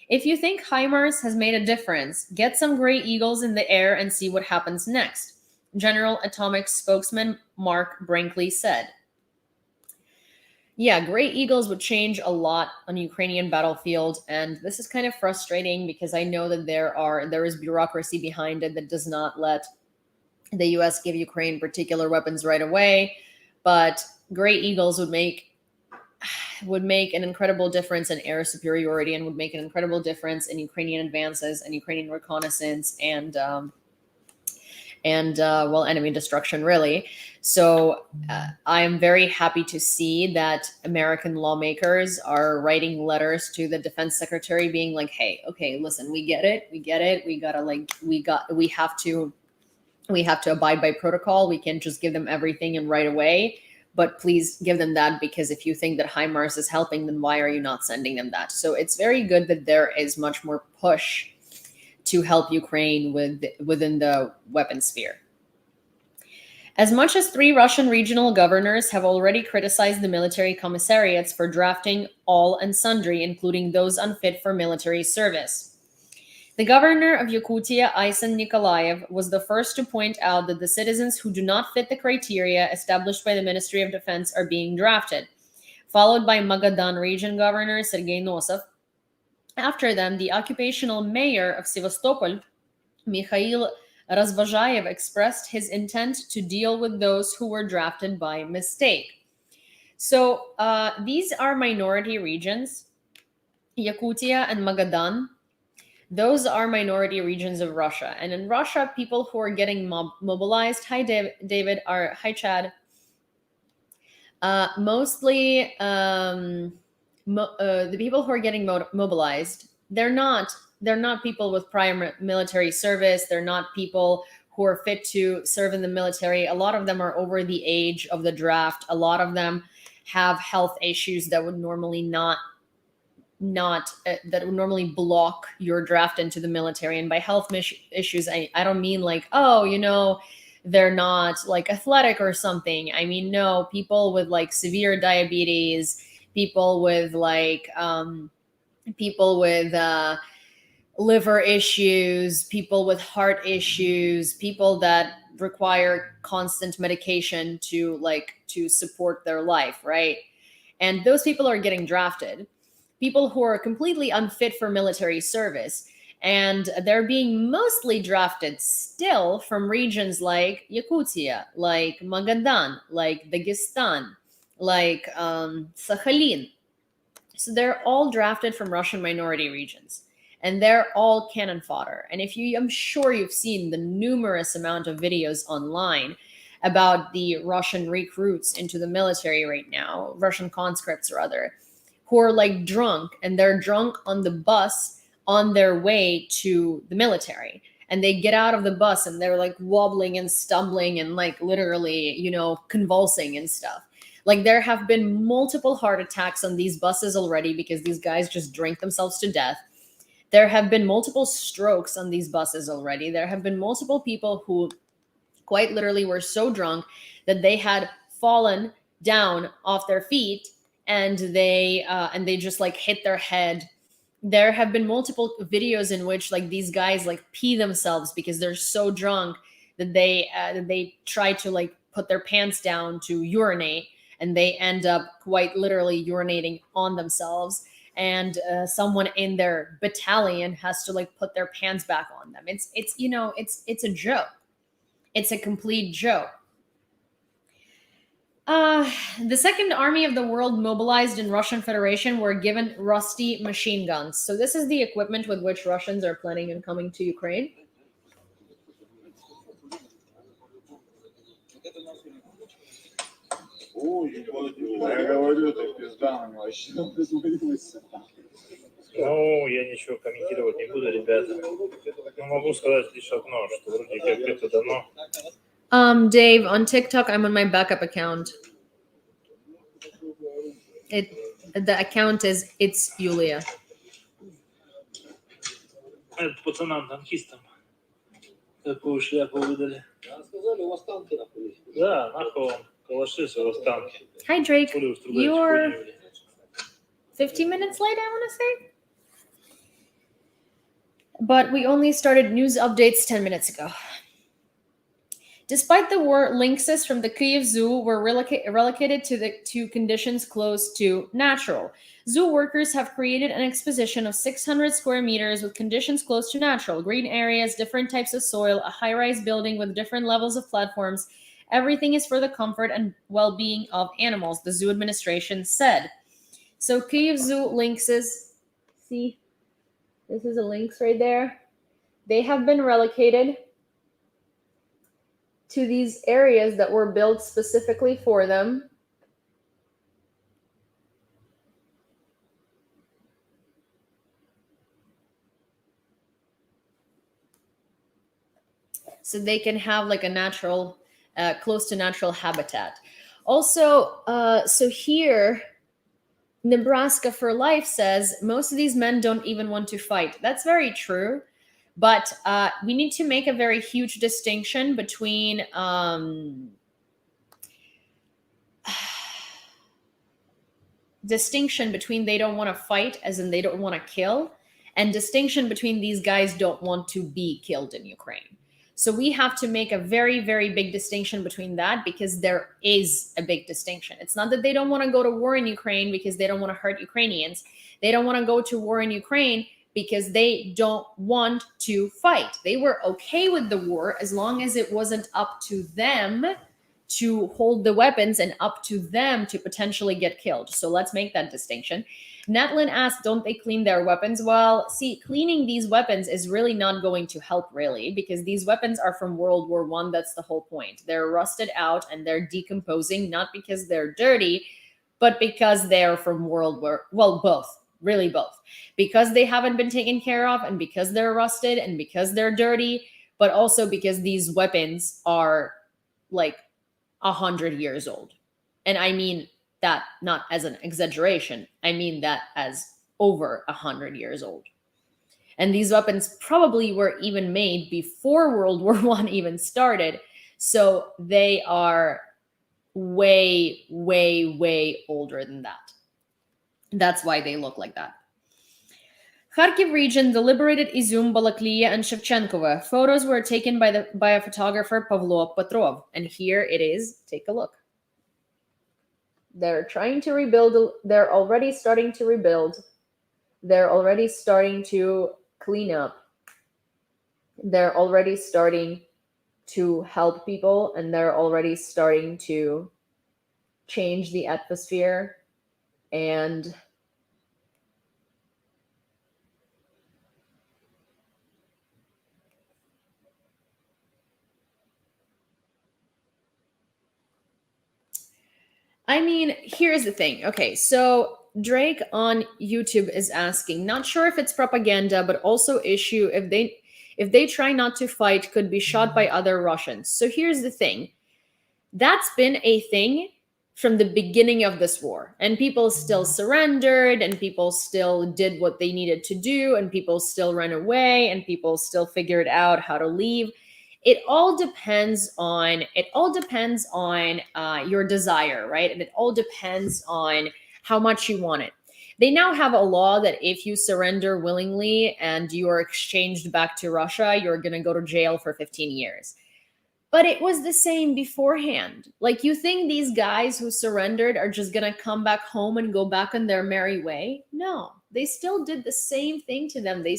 If you think HIMARS has made a difference, get some Gray Eagles in the air and see what happens next, General Atomics spokesman Mark Brinkley said. Yeah, Gray Eagles would change a lot on Ukrainian battlefield, and this is kind of frustrating because I know that there is bureaucracy behind it that does not let the US give Ukraine particular weapons right away, but Gray Eagles would make an incredible difference in air superiority and would make an incredible difference in Ukrainian advances and Ukrainian reconnaissance and well, enemy destruction, really. So I am very happy to see that American lawmakers are writing letters to the defense secretary being like, hey, okay, listen, we get it. We have to abide by protocol. We can't just give them everything and right away, but please give them that, because if you think that HIMARS is helping, then why are you not sending them that? So it's very good that there is much more push to help Ukraine within the weapon sphere. As much as 3 Russian regional governors have already criticized the military commissariats for drafting all and sundry, including those unfit for military service. The governor of Yakutia, Aysen Nikolaev, was the first to point out that the citizens who do not fit the criteria established by the Ministry of Defense are being drafted, followed by Magadan region governor Sergei Nosov. After them, the occupational mayor of Sevastopol, Mikhail Razvazhayev, expressed his intent to deal with those who were drafted by mistake. So these are minority regions, Yakutia and Magadan. Those are minority regions of Russia. And in Russia, people who are getting mobilized, hi David, hi Chad, mostly the people who are getting mobilized, they're not people with prior military service. They're not people who are fit to serve in the military. A lot of them are over the age of the draft. A lot of them have health issues that would normally that would normally block your draft into the military. And by health issues, I don't mean like, oh, they're not like athletic or something. I mean, no, people with like severe diabetes, people with liver issues, people with heart issues, people that require constant medication to support their life, right? And those people are getting drafted. People who are completely unfit for military service, and they're being mostly drafted still from regions like Yakutia, like Magadan, like Dagestan, like Sakhalin. So they're all drafted from Russian minority regions, and they're all cannon fodder. And I'm sure you've seen the numerous amount of videos online about the Russian recruits into the military right now, Russian conscripts rather, who are like drunk, and they're drunk on the bus on their way to the military. And they get out of the bus and they're like wobbling and stumbling and like literally, convulsing and stuff. Like there have been multiple heart attacks on these buses already because these guys just drink themselves to death. There have been multiple strokes on these buses already. There have been multiple people who quite literally were so drunk that they had fallen down off their feet and they just like hit their head. There have been multiple videos in which like these guys like pee themselves because they're so drunk that they try to like put their pants down to urinate, and they end up quite literally urinating on themselves. And someone in their battalion has to like put their pants back on them. It's a joke. It's a complete joke. The Second Army of the World mobilized in Russian Federation were given rusty machine guns. So this is the equipment with which Russians are planning on coming to Ukraine. Я говорю, ты пизда вообще дозвонился. Ну, я ничего комментировать не буду, ребята. Но могу сказать лишь одно, что вроде как это дано. Dave, on TikTok, I'm on my backup account. The account is It's Yulia. Это пацанам-танкистам такую шляпу выдали. Сказали, у вас танки нахуй. Да, нахуй вам калаши, у вас танки. Hi, Drake. Пули в трубе You're хуйни. 15 minutes late, I want to say. But we only started news updates 10 minutes ago. Despite the war, Lynxes from the Kyiv Zoo were relocated to conditions close to natural. Zoo workers have created an exposition of 600 square meters with conditions close to natural. Green areas, different types of soil, a high-rise building with different levels of platforms. Everything is for the comfort and well-being of animals, the zoo administration said. So Kyiv Zoo lynxes, see, this is a lynx right there. They have been relocated to these areas that were built specifically for them. So they can have like a natural, close to natural habitat. Also, so here, Nebraska for Life says most of these men don't even want to fight. That's very true. But we need to make a very huge distinction between they don't want to fight, as in they don't want to kill, and distinction between these guys don't want to be killed in Ukraine. So we have to make a very, very big distinction between that, because there is a big distinction. It's not that they don't want to go to war in Ukraine because they don't want to hurt Ukrainians. They don't want to go to war in Ukraine because they don't want to fight. They were okay with the war as long as it wasn't up to them to hold the weapons and up to them to potentially get killed. So let's make that distinction. Natlin asked, don't they clean their weapons? Well, see, cleaning these weapons is really not going to help, really, because these weapons are from World War I. That's the whole point. They're rusted out and they're decomposing, not because they're dirty, but because they're from World War, well, both. Really both, because they haven't been taken care of and because they're rusted and because they're dirty, but also because these weapons are like 100 years old. And I mean that not as an exaggeration. I mean that as over 100 years old. And these weapons probably were even made before World War I even started. So they are way, way, way older than that. That's why they look like that. Kharkiv region, the liberated Izum, Balaklia, and Shevchenkova. Photos were taken by a photographer, Pavlo Petrov. And here it is. Take a look. They're trying to rebuild. They're already starting to rebuild. They're already starting to clean up. They're already starting to help people. And they're already starting to change the atmosphere. And I mean, here's the thing. Okay, so Drake on YouTube is asking, not sure if it's propaganda, but also issue if they try not to fight, could be shot by other Russians. So here's the thing. That's been a thing from the beginning of this war, and people still surrendered, and people still did what they needed to do, and people still ran away, and people still figured out how to leave. It all depends on your desire, right? And it all depends on how much you want it. They now have a law that if you surrender willingly and you are exchanged back to Russia, you're going to go to jail for 15 years. But it was the same beforehand. Like, you think these guys who surrendered are just going to come back home and go back on their merry way? No, they still did the same thing to them. They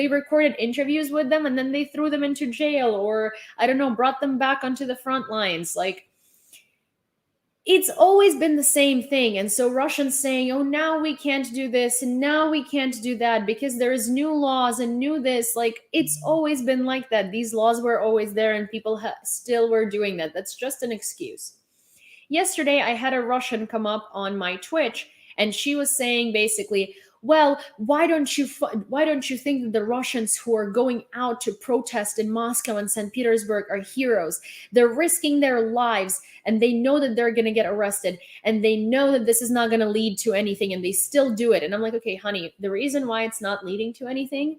recorded interviews with them, and then they threw them into jail, or I don't know, brought them back onto the front lines. Like, it's always been the same thing. And so Russians saying, oh, now we can't do this and now we can't do that because there's new laws and new this, like it's always been like that. These laws were always there and people still were doing that. That's just an excuse. Yesterday, I had a Russian come up on my Twitch and she was saying basically, well, why don't you think that the Russians who are going out to protest in Moscow and St. Petersburg are heroes? They're risking their lives and they know that they're going to get arrested and they know that this is not going to lead to anything and they still do it. And I'm like, okay, honey, the reason why it's not leading to anything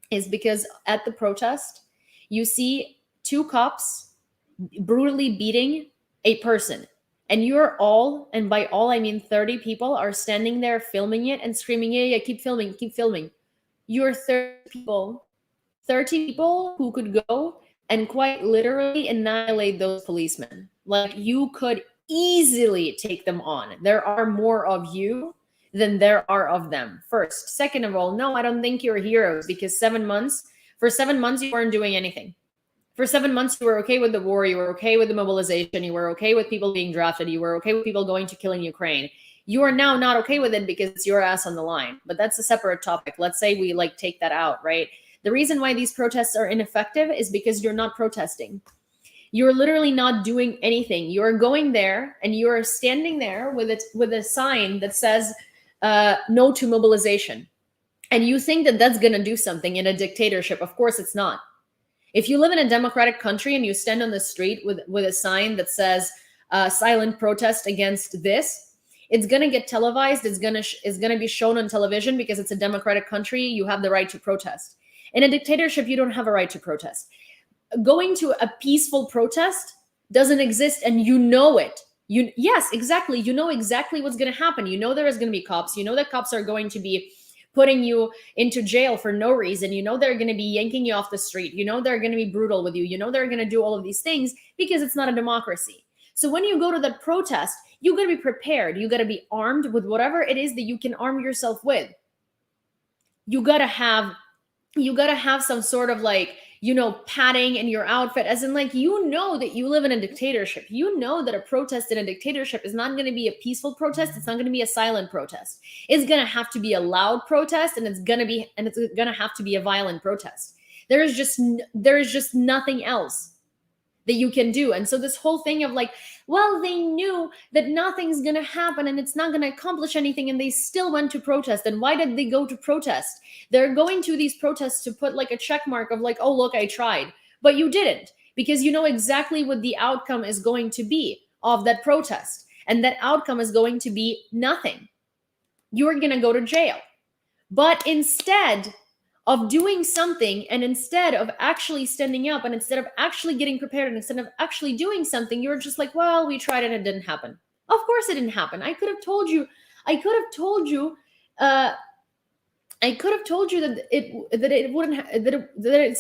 is because at the protest, you see 2 cops brutally beating a person. And you're all, and by all I mean 30 people, are standing there filming it and screaming, yeah, keep filming, keep filming. You're 30 people who could go and quite literally annihilate those policemen. Like you could easily take them on. There are more of you than there are of them. First. Second of all, no, I don't think you're heroes because for 7 months, you weren't doing anything. For 7 months, you were okay with the war, you were okay with the mobilization, you were okay with people being drafted, you were okay with people going to kill in Ukraine. You are now not okay with it because it's your ass on the line. But that's a separate topic. Let's say we take that out, right? The reason why these protests are ineffective is because you're not protesting. You're literally not doing anything. You're going there and you're standing there with a sign that says no to mobilization. And you think that that's going to do something in a dictatorship. Of course it's not. If you live in a democratic country and you stand on the street with a sign that says silent protest against this, it's going to get televised. It's going to be shown on television because it's a democratic country. You have the right to protest. In a dictatorship, you don't have a right to protest. Going to a peaceful protest doesn't exist and you know it. Yes, exactly. You know exactly what's going to happen. You know there is going to be cops. You know that cops are going to be putting you into jail for no reason. You know they're going to be yanking you off the street. You know they're going to be brutal with you. You know they're going to do all of these things because it's not a democracy. So when you go to the protest, you got to be prepared. You got to be armed with whatever it is that you can arm yourself with. You got to have some sort of padding in your outfit, as in that you live in a dictatorship. You know that a protest in a dictatorship is not going to be a peaceful protest. It's not going to be a silent protest. It's going to have to be a loud protest, and it's going to have to be a violent protest. There is just nothing else that you can do. And so this whole thing of they knew that nothing's going to happen and it's not going to accomplish anything, and they still went to protest. And why did they go to protest? They're going to these protests to put a check mark of oh, look, I tried. But you didn't, because you know exactly what the outcome is going to be of that protest. And that outcome is going to be nothing. You're going to go to jail. But instead of doing something, and instead of actually standing up, and instead of actually getting prepared, and instead of actually doing something, you're just well, we tried and it didn't happen. Of course it didn't happen. I could have told you that it's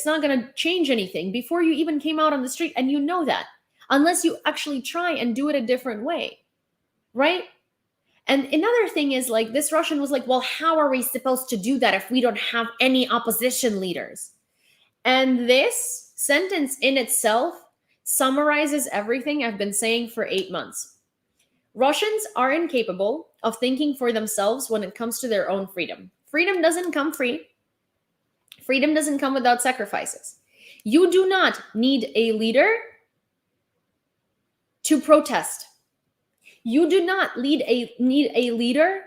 not going to change anything before you even came out on the street, and you know that, unless you actually try and do it a different way, right? And another thing is this Russian was well, how are we supposed to do that if we don't have any opposition leaders? And this sentence in itself summarizes everything I've been saying for 8 months. Russians are incapable of thinking for themselves when it comes to their own freedom. Freedom doesn't come free. Freedom doesn't come without sacrifices. You do not need a leader to protest. You do not need a leader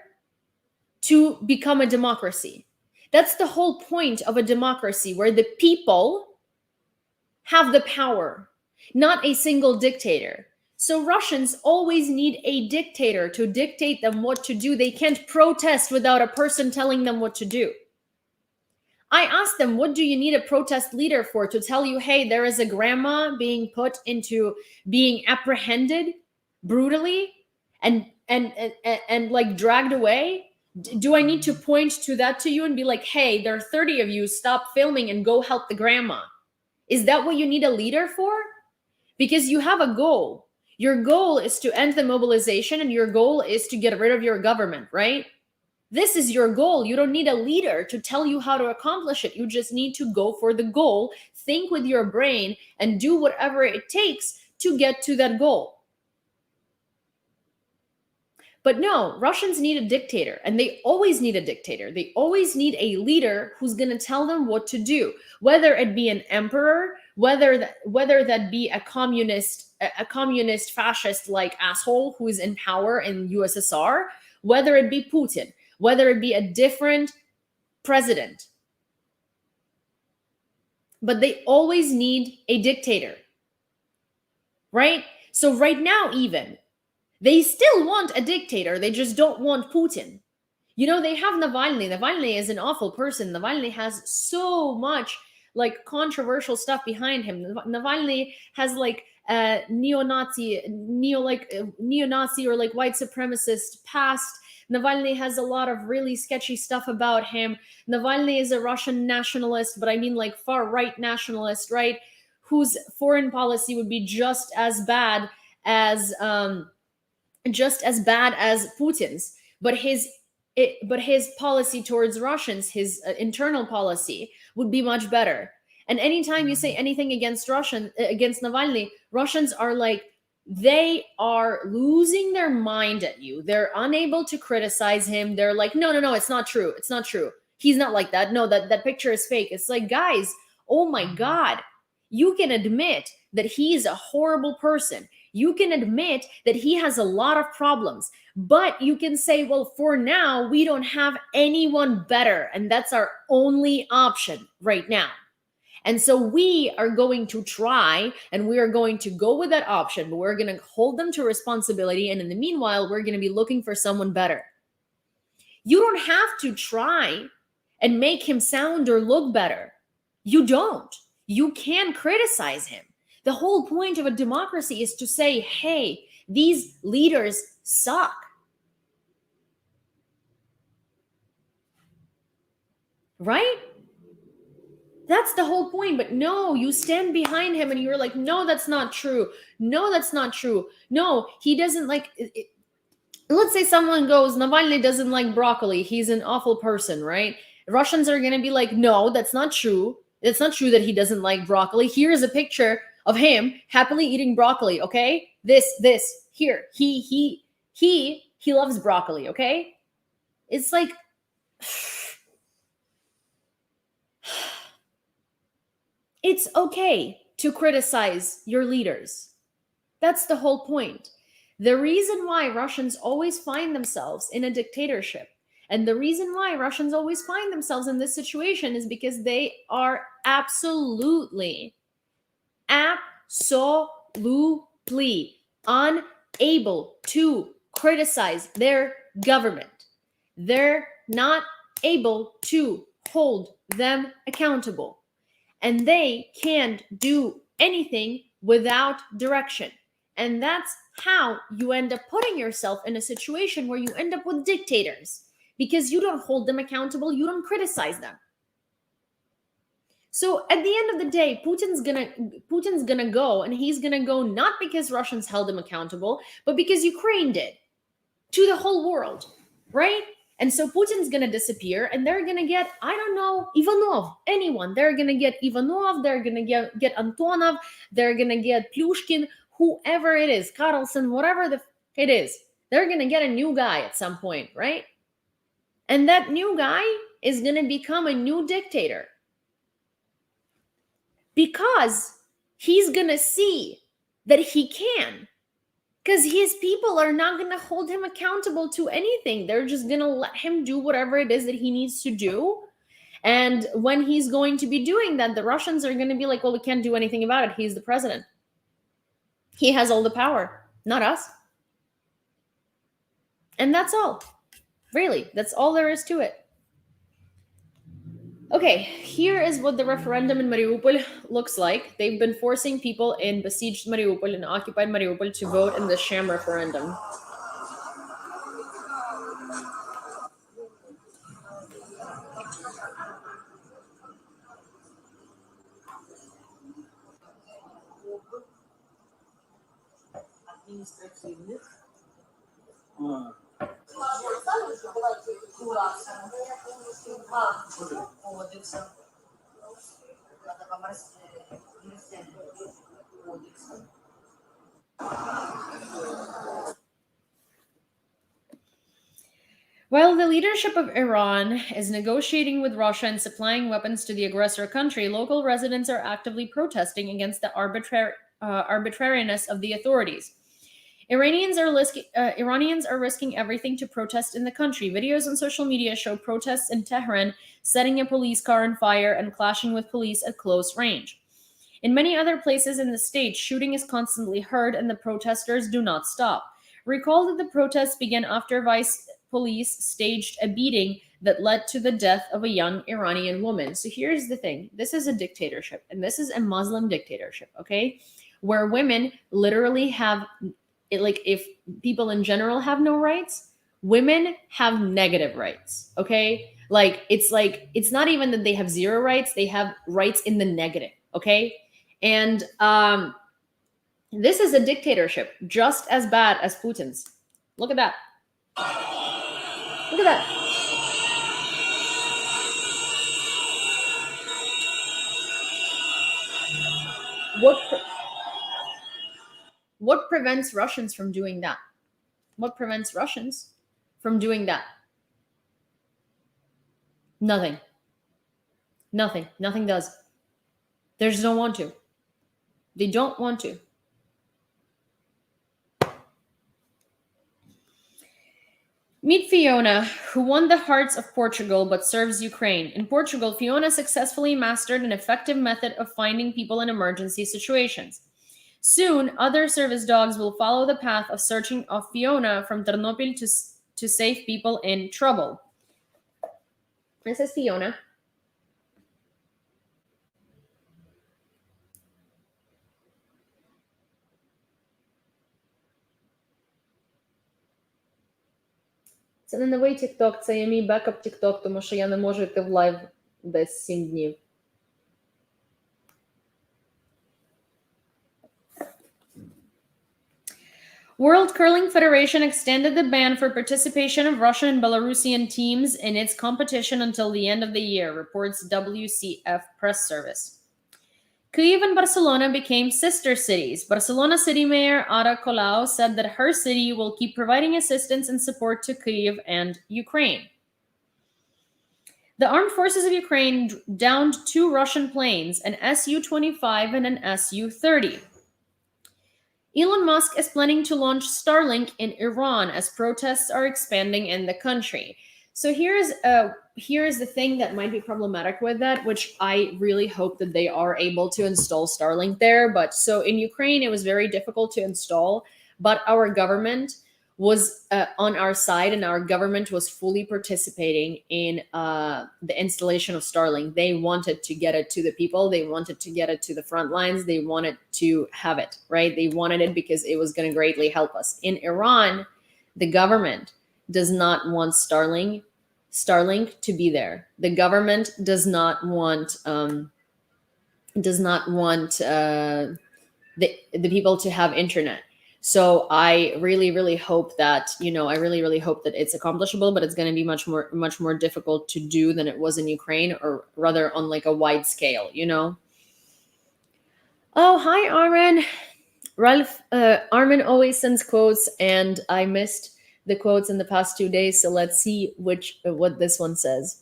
to become a democracy. That's the whole point of a democracy, where the people have the power, not a single dictator. So Russians always need a dictator to dictate them what to do. They can't protest without a person telling them what to do. I asked them, what do you need a protest leader for? To tell you, hey, there is a grandma being being apprehended brutally and dragged away? Do I need to point to that to you and be hey, there are 30 of you, stop filming and go help the grandma? Is that what you need a leader for? Because you have a goal. Your goal is to end the mobilization, and your goal is to get rid of your government, right? This is your goal. You don't need a leader to tell you how to accomplish it. You just need to go for the goal, think with your brain, and do whatever it takes to get to that goal. But no, Russians need a dictator, and they always need a dictator. They always need a leader who's going to tell them what to do, whether it be an emperor, whether that be a communist fascist like asshole who is in power in USSR, whether it be Putin, whether it be a different president. But they always need a dictator, right? So right now, even, they still want a dictator. They just don't want Putin. You know, they have Navalny. Navalny is an awful person. Navalny has so much like controversial stuff behind him. Navalny has like a neo-Nazi or like white supremacist past. Navalny has a lot of really sketchy stuff about him. Navalny is a Russian nationalist, but I mean like far right nationalist, right? Whose foreign policy would be just as bad as Putin's, but his policy towards Russians, his internal policy, would be much better. And anytime you say anything against Navalny, Russians are like, they are losing their mind at you. They're unable to criticize him. They're like, no, it's not true. It's not true. He's not like that. No, that picture is fake. It's like, guys, oh my God, you can admit that he's a horrible person. You can admit that he has a lot of problems, but you can say, well, for now, we don't have anyone better, and that's our only option right now. And so we are going to try, and we are going to go with that option, but we're going to hold them to responsibility, and in the meanwhile, we're going to be looking for someone better. You don't have to try and make him sound or look better. You don't. You can criticize him. The whole point of a democracy is to say, hey, these leaders suck. Right? That's the whole point. But no, you stand behind him and you're like, no, that's not true. No, that's not true. No, he doesn't like it. Let's say someone goes, Navalny doesn't like broccoli. He's an awful person, right? Russians are going to be like, no, that's not true. It's not true that he doesn't like broccoli. Here is a picture of him happily eating broccoli, okay? This, here. He loves broccoli, okay? It's like, it's okay to criticize your leaders. That's the whole point. The reason why Russians always find themselves in a dictatorship, and the reason why Russians always find themselves in this situation, is because they are absolutely unable to criticize their government. They're not able to hold them accountable. And they can't do anything without direction. And that's how you end up putting yourself in a situation where you end up with dictators, because you don't hold them accountable, you don't criticize them. So at the end of the day, Putin's gonna go, and he's gonna go not because Russians held him accountable, but because Ukraine did, to the whole world, right? And so Putin's gonna disappear, and they're gonna get, I don't know, Ivanov, anyone. They're gonna get Ivanov, they're gonna get Antonov, they're gonna get Plyushkin, whoever it is, Carlson, whatever it is. They're gonna get a new guy at some point, right? And that new guy is gonna become a new dictator, because he's gonna see that he can. Because his people are not going to hold him accountable to anything. They're just going to let him do whatever it is that he needs to do. And when he's going to be doing that, the Russians are going to be like, well, we can't do anything about it. He's the president. He has all the power, not us. And that's all. Really, that's all there is to it. Okay, here is what the referendum in Mariupol looks like. They've been forcing people in besieged Mariupol and occupied Mariupol to vote in the sham referendum. While the leadership of Iran is negotiating with Russia and supplying weapons to the aggressor country, local residents are actively protesting against the arbitrariness of the authorities. Iranians are risking everything to protest in the country. Videos on social media show protests in Tehran setting a police car on fire and clashing with police at close range. In many other places in the state, shooting is constantly heard and the protesters do not stop. Recall that the protests began after vice police staged a beating that led to the death of a young Iranian woman. So here's the thing. This is a dictatorship, and this is a Muslim dictatorship, okay? Where women literally have, like, if people in general have no rights, women have negative rights, okay? It's not even that they have zero rights, they have rights in the negative, okay? And this is a dictatorship just as bad as Putin's. Look at that. Look at that. What prevents Russians from doing that? What prevents Russians from doing that? Nothing. Nothing. Nothing does. They just don't want to. They don't want to. Meet Fiona, who won the hearts of Portugal but serves Ukraine. In Portugal, Fiona successfully mastered an effective method of finding people in emergency situations. Soon, other service dogs will follow the path of searching of Fiona from Ternopil to save people in trouble. This is Fiona. Це не новий TikTok, це є мій бекап TikTok, тому що я не можу йти в лайв десь 7 днів. World Curling Federation extended the ban for participation of Russian and Belarusian teams in its competition until the end of the year, reports WCF press service. Kyiv and Barcelona became sister cities. Barcelona city mayor Ada Colau said that her city will keep providing assistance and support to Kyiv and Ukraine. The armed forces of Ukraine downed 2 Russian planes, an Su-25 and an Su-30. Elon Musk is planning to launch Starlink in Iran as protests are expanding in the country. So here's the thing that might be problematic with that, which I really hope that they are able to install Starlink there. But so in Ukraine, it was very difficult to install, but our government was on our side, and our government was fully participating in the installation of Starlink. They wanted to get it to the people. They wanted to get it to the front lines. They wanted to have it, right? They wanted it because it was going to greatly help us. In Iran, the government does not want Starlink to be there. The government does not want the people to have internet. So I really hope that, I really hope that it's accomplishable, but it's going to be much more difficult to do than it was in Ukraine, or rather on like a wide scale, Oh, hi, Armin. Ralph, Armin always sends quotes, and I missed the quotes in the past 2 days, so let's see what this one says.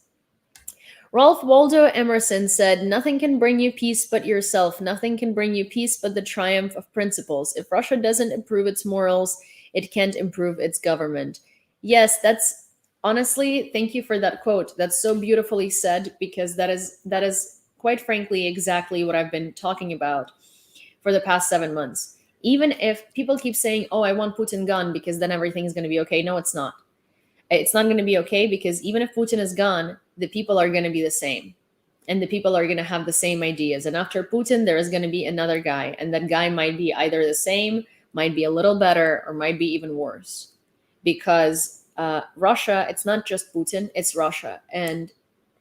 Ralph Waldo Emerson said, "Nothing can bring you peace but yourself. Nothing can bring you peace but the triumph of principles. If Russia doesn't improve its morals, it can't improve its government." Yes, that's honestly, thank you for that quote. That's so beautifully said, because that is quite frankly exactly what I've been talking about for the past 7 months. Even if people keep saying, "Oh, I want Putin gone because then everything's going to be okay." No, it's not. It's not going to be okay, because even if Putin is gone, the people are going to be the same. And the people are going to have the same ideas. And after Putin, there is going to be another guy. And that guy might be either the same, might be a little better, or might be even worse. Because Russia, it's not just Putin, it's Russia. And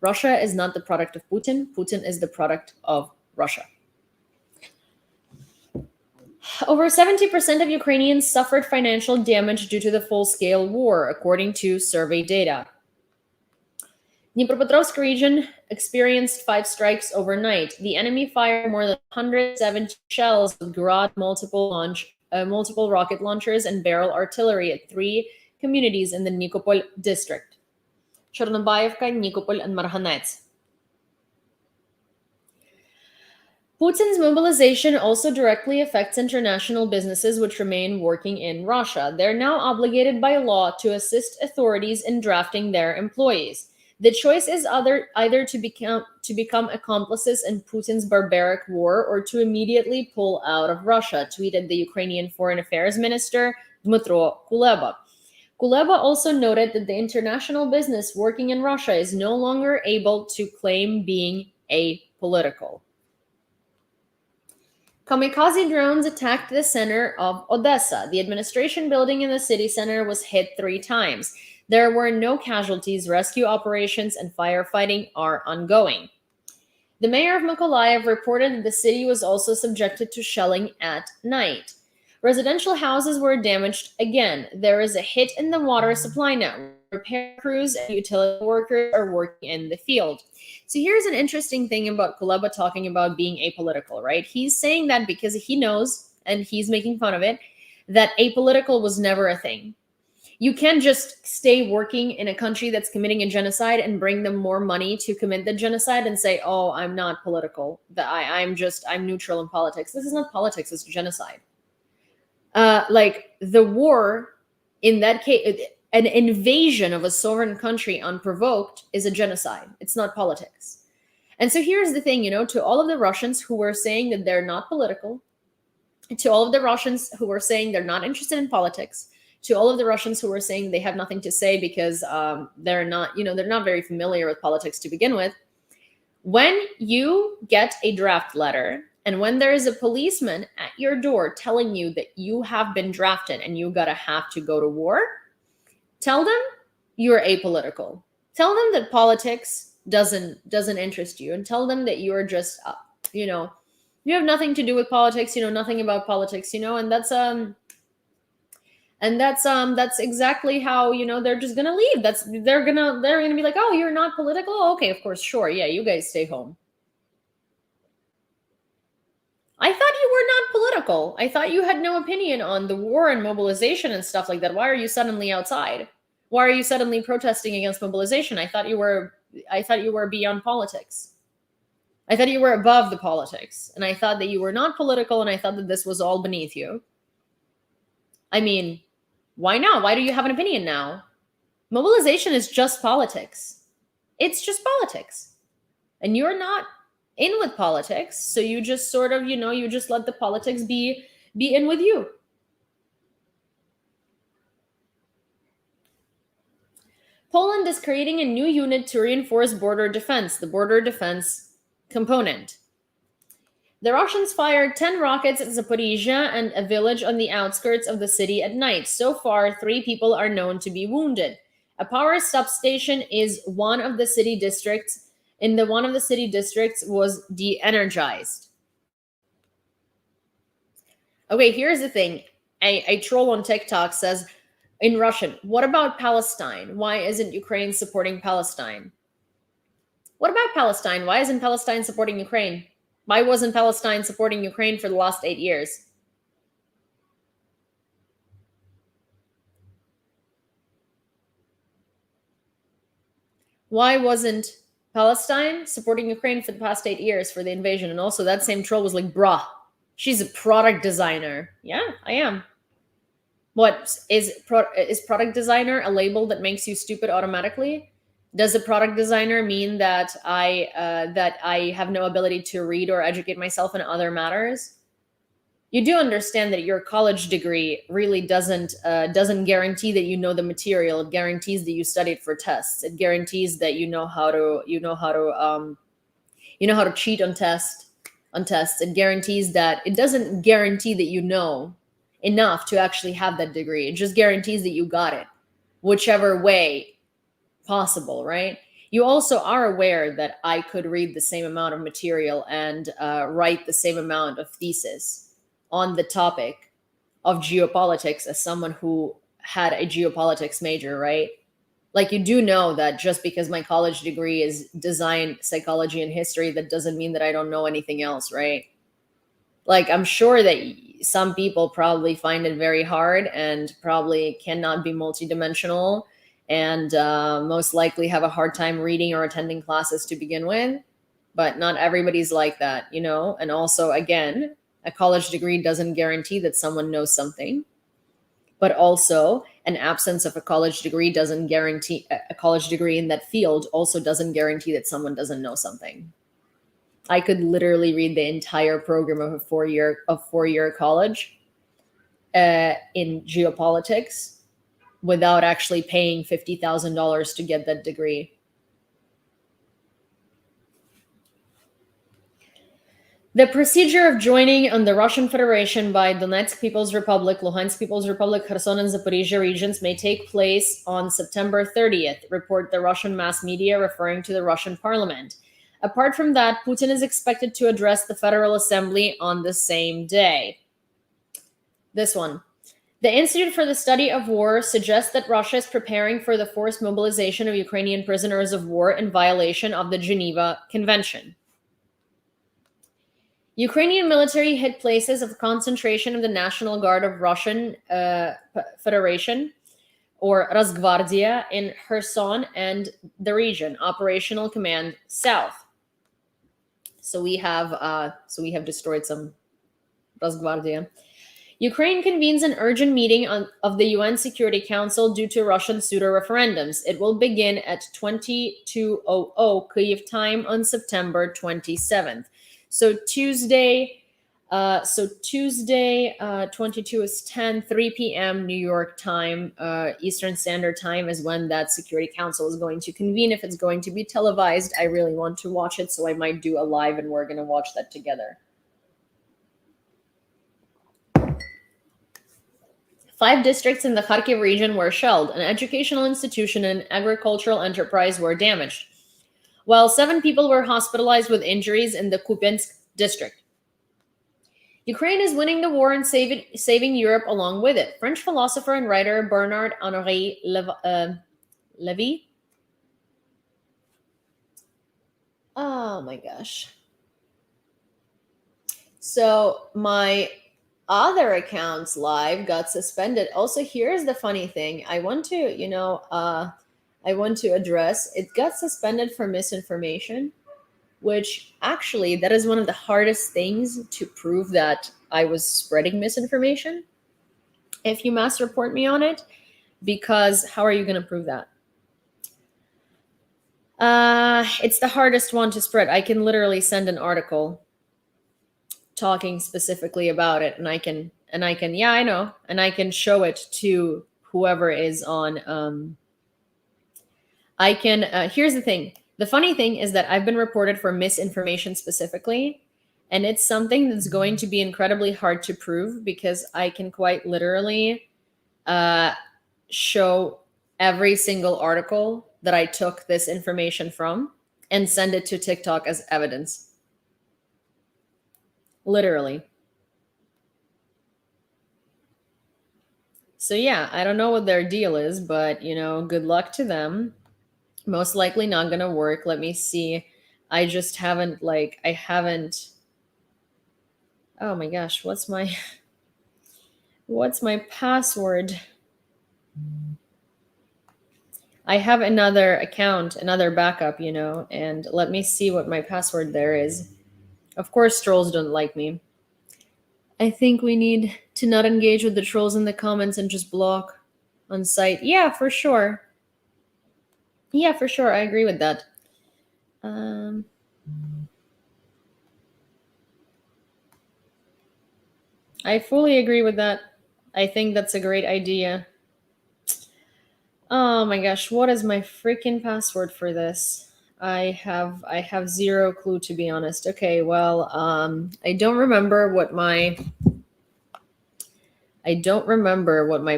Russia is not the product of Putin. Putin is the product of Russia. Over 70% of Ukrainians suffered financial damage due to the full-scale war, according to survey data. Dnipropetrovsk region experienced 5 strikes overnight. The enemy fired more than 170 shells with Grad multiple rocket launchers and barrel artillery at 3 communities in the Nikopol district. Chornobayevka, Nikopol, and Marhanets. Putin's mobilization also directly affects international businesses which remain working in Russia. They're now obligated by law to assist authorities in drafting their employees. The choice is either to become accomplices in Putin's barbaric war or to immediately pull out of Russia, tweeted the Ukrainian Foreign Affairs Minister Dmytro Kuleba. Kuleba also noted that the international business working in Russia is no longer able to claim being apolitical. Kamikaze drones attacked the center of Odessa. The administration building in the city center was hit 3 times. There were no casualties. Rescue operations and firefighting are ongoing. The mayor of Mykolaiv reported that the city was also subjected to shelling at night. Residential houses were damaged again. There is a hit in the water supply network. Repair crews and utility workers are working in the field. So here's an interesting thing about Kuleba talking about being apolitical, right? He's saying that because he knows, and he's making fun of it, that apolitical was never a thing. You can't just stay working in a country that's committing a genocide and bring them more money to commit the genocide and say, oh, I'm not political. I'm neutral in politics. This is not politics, it's genocide. Like the war, in that case, an invasion of a sovereign country unprovoked is a genocide. It's not politics. And so here's the thing, to all of the Russians who were saying that they're not political, to all of the Russians who were saying they're not interested in politics, to all of the Russians who were saying they have nothing to say because they're not very familiar with politics to begin with, when you get a draft letter and when there is a policeman at your door telling you that you have been drafted and you have to go to war, tell them you're apolitical. Tell them that politics doesn't interest you, and tell them that you're just, you have nothing to do with politics. You know nothing about politics. And that's exactly how they're just gonna leave. They're gonna be like, oh, you're not political. Okay, of course, sure, yeah, you guys stay home. I thought you were not political. I thought you had no opinion on the war and mobilization and stuff like that. Why are you suddenly outside? Why are you suddenly protesting against mobilization? I thought you were beyond politics. I thought you were above the politics. And I thought that you were not political, and I thought that this was all beneath you. I mean, why now? Why do you have an opinion now? Mobilization is just politics. It's just politics. And you're not in with politics, so you just sort of, you just let the politics be in with you. Poland is creating a new unit to reinforce border defense, the border defense component. The Russians fired 10 rockets at Zaporizhia and a village on the outskirts of the city at night. So far, 3 people are known to be wounded. A power substation is one of the city districts was de-energized. Okay, here's the thing. A troll on TikTok says in Russian, what about Palestine? Why isn't Ukraine supporting Palestine? What about Palestine? Why isn't Palestine supporting Ukraine? Why wasn't Palestine supporting Ukraine for the last 8 years? Why wasn't Palestine supporting Ukraine for the past 8 years for the invasion? And also that same troll was like, bruh, she's a product designer. Yeah, I am. What is product designer a label that makes you stupid automatically? Does a product designer mean that I have no ability to read or educate myself in other matters? You do understand that your college degree really doesn't guarantee that you know the material. It guarantees that you studied for tests. It guarantees that you know how to cheat on tests. It guarantees that it doesn't guarantee that you know enough to actually have that degree. It just guarantees that you got it, whichever way possible, right? You also are aware that I could read the same amount of material and write the same amount of thesis on the topic of geopolitics as someone who had a geopolitics major, right? Like, you do know that just because my college degree is design, psychology, and history, that doesn't mean that I don't know anything else, right? Like, I'm sure that some people probably find it very hard and probably cannot be multidimensional and most likely have a hard time reading or attending classes to begin with. But not everybody's like that, you know? And also, again, a college degree doesn't guarantee that someone knows something, but also an absence of a college degree doesn't guarantee a college degree in that field also doesn't guarantee that someone doesn't know something. I could literally read the entire program of a four-year college in geopolitics without actually paying $50,000 to get that degree. The procedure of joining on the Russian Federation by Donetsk People's Republic, Luhansk People's Republic, Kherson and Zaporizhia regions may take place on September 30th, report the Russian mass media referring to the Russian parliament. Apart from that, Putin is expected to address the Federal Assembly on the same day. This one. The Institute for the Study of War suggests that Russia is preparing for the forced mobilization of Ukrainian prisoners of war in violation of the Geneva Convention. Ukrainian military hit places of concentration of the National Guard of Russian Federation, or Rosgvardia, in Kherson and the region. Operational Command South. So we have destroyed some Rosgvardia. Ukraine convenes an urgent meeting of the UN Security Council due to Russian pseudo-referendums. It will begin at 22:00 Kyiv time on September 27th. So Tuesday, 22 is 10, 3 p.m. New York time, Eastern Standard Time is when that Security Council is going to convene. If it's going to be televised, I really want to watch it, so I might do a live and we're going to watch that together. 5 districts in the Kharkiv region were shelled. An educational institution and agricultural enterprise were damaged, while 7 people were hospitalized with injuries in the Kupiansk district. Ukraine is winning the war and saving Europe along with it. French philosopher and writer Bernard-Henri Lévy. Oh my gosh. So my other accounts live got suspended. Also, here's the funny thing. I want to address, it got suspended for misinformation, which actually, that is one of the hardest things to prove that I was spreading misinformation if you mass report me on it, because how are you going to prove that? It's the hardest one to spread. I can literally send an article talking specifically about it, and I can, yeah, I know, and I can show it to whoever is on, I can, here's the thing. The funny thing is that I've been reported for misinformation specifically, and it's something that's going to be incredibly hard to prove because I can quite literally show every single article that I took this information from and send it to TikTok as evidence. Literally. So yeah, I don't know what their deal is, but good luck to them. Most likely not gonna work. Let me see. I just haven't, oh my gosh, what's my password? I have another account, another backup, and let me see what my password there is. Of course, trolls don't like me. I think we need to not engage with the trolls in the comments and just block on site. Yeah, for sure. Yeah, for sure. I agree with that. I fully agree with that. I think that's a great idea. Oh my gosh, what is my freaking password for this? I have zero clue, to be honest. Okay, well, I don't remember what my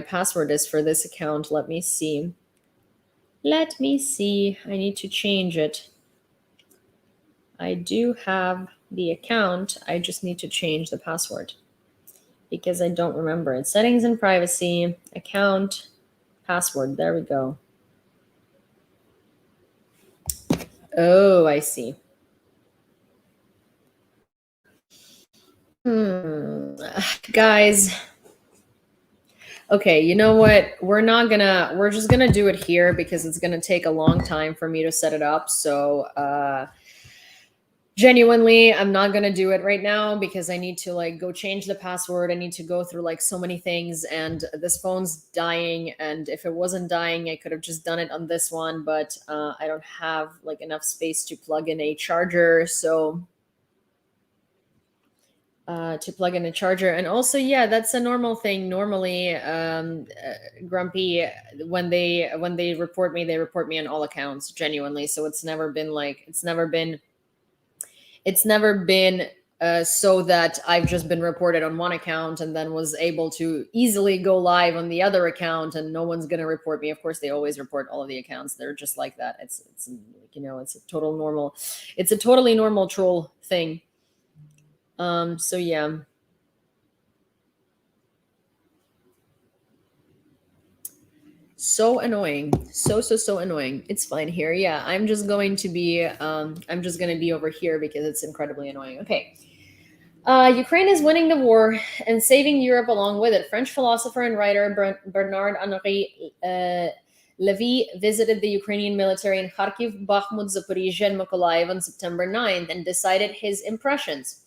password is for this account. Let me see. I need to change it. I do have the account. I just need to change the password because I don't remember it. Settings and privacy, account, password. There we go. Oh, I see. Guys, Okay, you know what? We're just gonna do it here because it's gonna take a long time for me to set it up. So genuinely, I'm not gonna do it right now because I need to like go change the password. I need to go through like so many things, and this phone's dying. And if it wasn't dying, I could have just done it on this one, but I don't have like enough space to plug in a charger. So to plug in a charger. And also, yeah, that's a normal thing. Normally, Grumpy, when they report me, they report me on all accounts, genuinely. So it's never been so that I've just been reported on one account and then was able to easily go live on the other account and no one's going to report me. Of course, they always report all of the accounts. They're just like that. It's it's a totally normal troll thing. So yeah. So annoying. So annoying. It's fine here. Yeah, I'm just going to be over here because it's incredibly annoying. Okay. Ukraine is winning the war and saving Europe along with it. French philosopher and writer Bernard Henri Levy visited the Ukrainian military in Kharkiv, Bakhmut, Zaporizhia, and Mykolaiv on September 9th and described his impressions.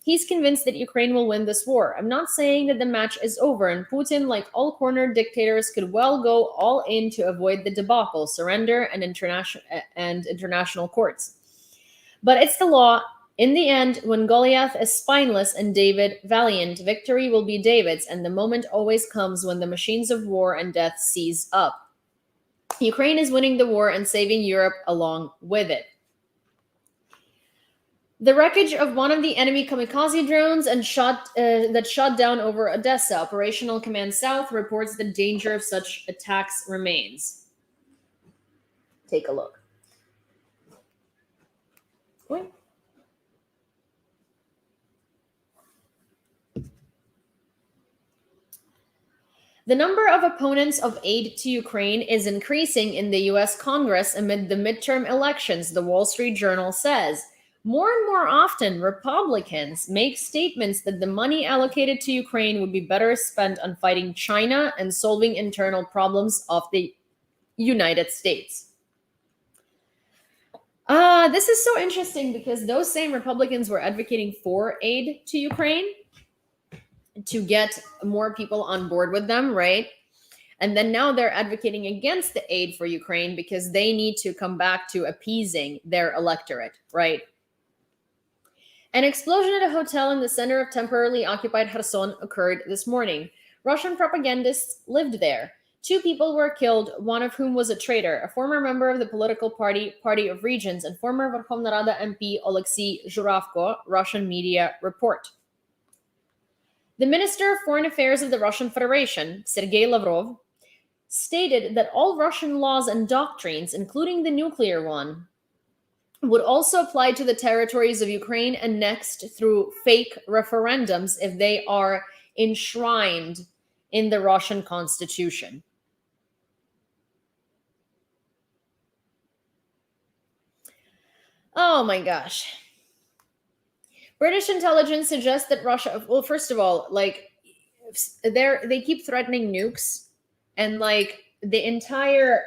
He's convinced that Ukraine will win this war. I'm not saying that the match is over, and Putin, like all cornered dictators, could well go all in to avoid the debacle, surrender, and international courts. But it's the law. In the end, when Goliath is spineless and David valiant, victory will be David's, and the moment always comes when the machines of war and death seize up. Ukraine is winning the war and saving Europe along with it. The wreckage of one of the enemy kamikaze drones that shot down over Odessa, Operational Command South, reports the danger of such attacks remains. Take a look. Wait. The number of opponents of aid to Ukraine is increasing in the US Congress amid the midterm elections, the Wall Street Journal says. More and more often, Republicans make statements that the money allocated to Ukraine would be better spent on fighting China and solving internal problems of the United States. This is so interesting because those same Republicans were advocating for aid to Ukraine to get more people on board with them, right? And then now they're advocating against the aid for Ukraine because they need to come back to appeasing their electorate, right? An explosion at a hotel in the center of temporarily occupied Kherson occurred this morning. Russian propagandists lived there. 2 people were killed, one of whom was a traitor, a former member of the political party of Regions, and former Verkhovna Rada MP Oleksiy Zhuravko, Russian media report. The Minister of Foreign Affairs of the Russian Federation, Sergei Lavrov, stated that all Russian laws and doctrines, including the nuclear one, would also apply to the territories of Ukraine annexed through fake referendums if they are enshrined in the Russian constitution. Oh my gosh. British intelligence suggests that Russia, well, first of all, like they keep threatening nukes, and like the entire,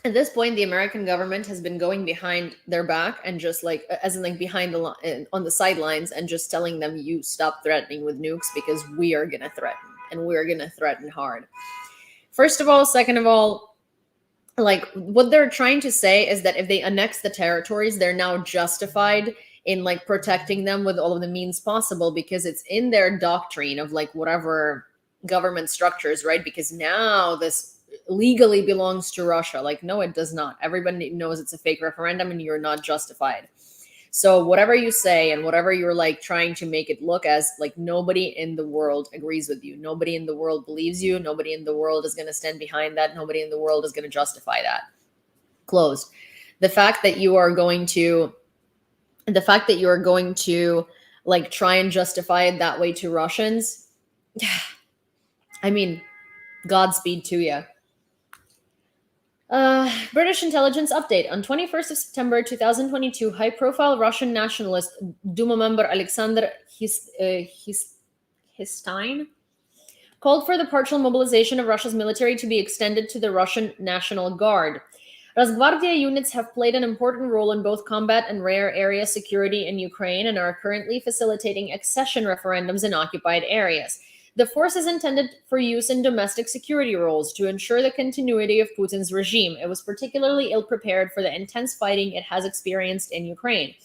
at this point, the American government has been going behind their back and just like, as in like behind on the sidelines, and just telling them, you stop threatening with nukes because we are going to threaten, and we're going to threaten hard. First of all. Second of all, like what they're trying to say is that if they annex the territories, they're now justified in like protecting them with all of the means possible because it's in their doctrine of like whatever government structures, right? Because now this legally belongs to Russia. Like, no, it does not. Everybody knows it's a fake referendum and you're not justified. So whatever you say and whatever you're like trying to make it look as, like, nobody in the world agrees with you. Nobody in the world believes you. Nobody in the world is going to stand behind that. Nobody in the world is going to justify that. Closed. The fact that you are going to like try and justify it that way to Russians, I mean, Godspeed to you. British intelligence update. On 21st of September 2022, high-profile Russian nationalist Duma member Alexander Histein called for the partial mobilization of Russia's military to be extended to the Russian National Guard. Rosgvardia units have played an important role in both combat and rare area security in Ukraine and are currently facilitating accession referendums in occupied areas. The force is intended for use in domestic security roles to ensure the continuity of Putin's regime. It was particularly ill-prepared for the intense fighting it has experienced in Ukraine.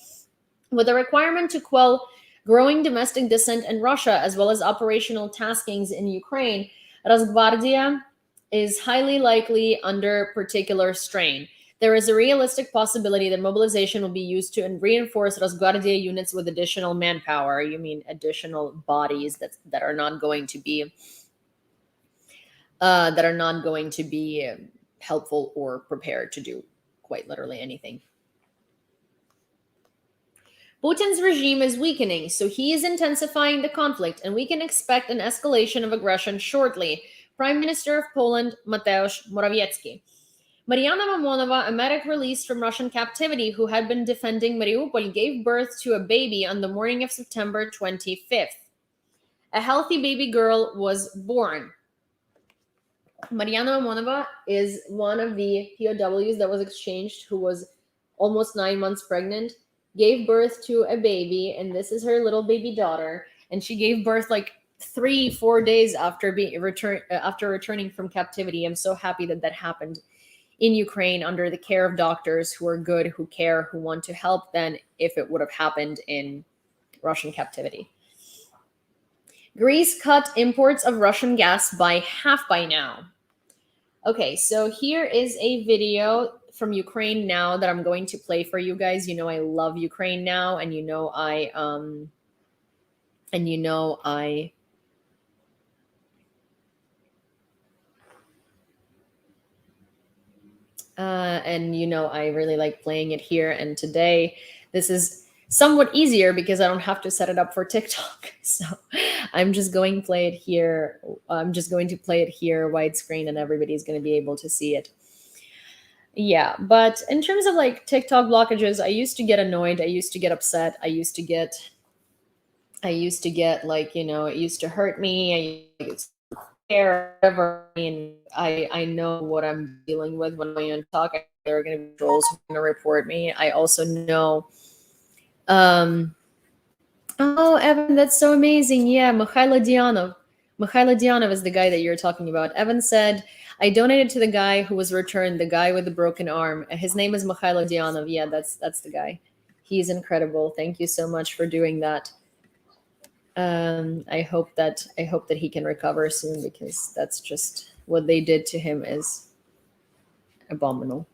With a requirement to quell growing domestic dissent in Russia, as well as operational taskings in Ukraine, Rosgvardia is highly likely under particular strain. There is a realistic possibility that mobilization will be used to reinforce Rosgvardia units with additional manpower. You mean additional bodies that are not going to be helpful or prepared to do quite literally anything. Putin's regime is weakening, so he is intensifying the conflict, and we can expect an escalation of aggression shortly. Prime Minister of Poland, Mateusz Morawiecki. Mariana Mamonova, a medic released from Russian captivity who had been defending Mariupol, gave birth to a baby on the morning of September 25th. A healthy baby girl was born. Mariana Mamonova is one of the POWs that was exchanged, who was almost 9 months pregnant, gave birth to a baby, and this is her little baby daughter, and she gave birth like 3-4 days after returning from captivity. I'm so happy that happened in Ukraine under the care of doctors who are good, who care, who want to help, than if it would have happened in Russian captivity. Greece cut imports of Russian gas by half by now. Okay, so here is a video from Ukraine Now that I'm going to play for you guys. You know I love Ukraine Now, and you know I I really like playing it here. And today, this is somewhat easier because I don't have to set it up for TikTok. So I'm just going to play it here. I'm just going to play it here widescreen, and everybody's going to be able to see it. Yeah, but in terms of like TikTok blockages, I used to get annoyed. I used to get upset. I used to get like, it used to hurt me. I used to care, whatever. I mean, I know what I'm dealing with when I'm on talk. There are going to be trolls who are going to report me. I also know. Oh, Evan, that's so amazing. Yeah, Mikhailo Dyanov. Mikhailo Dyanov is the guy that you're talking about. Evan said, I donated to the guy who was returned, the guy with the broken arm. His name is Mikhailo Dyanov. Yeah, that's the guy. He's incredible. Thank you so much for doing that. I hope that he can recover soon, because that's just what they did to him is abominable.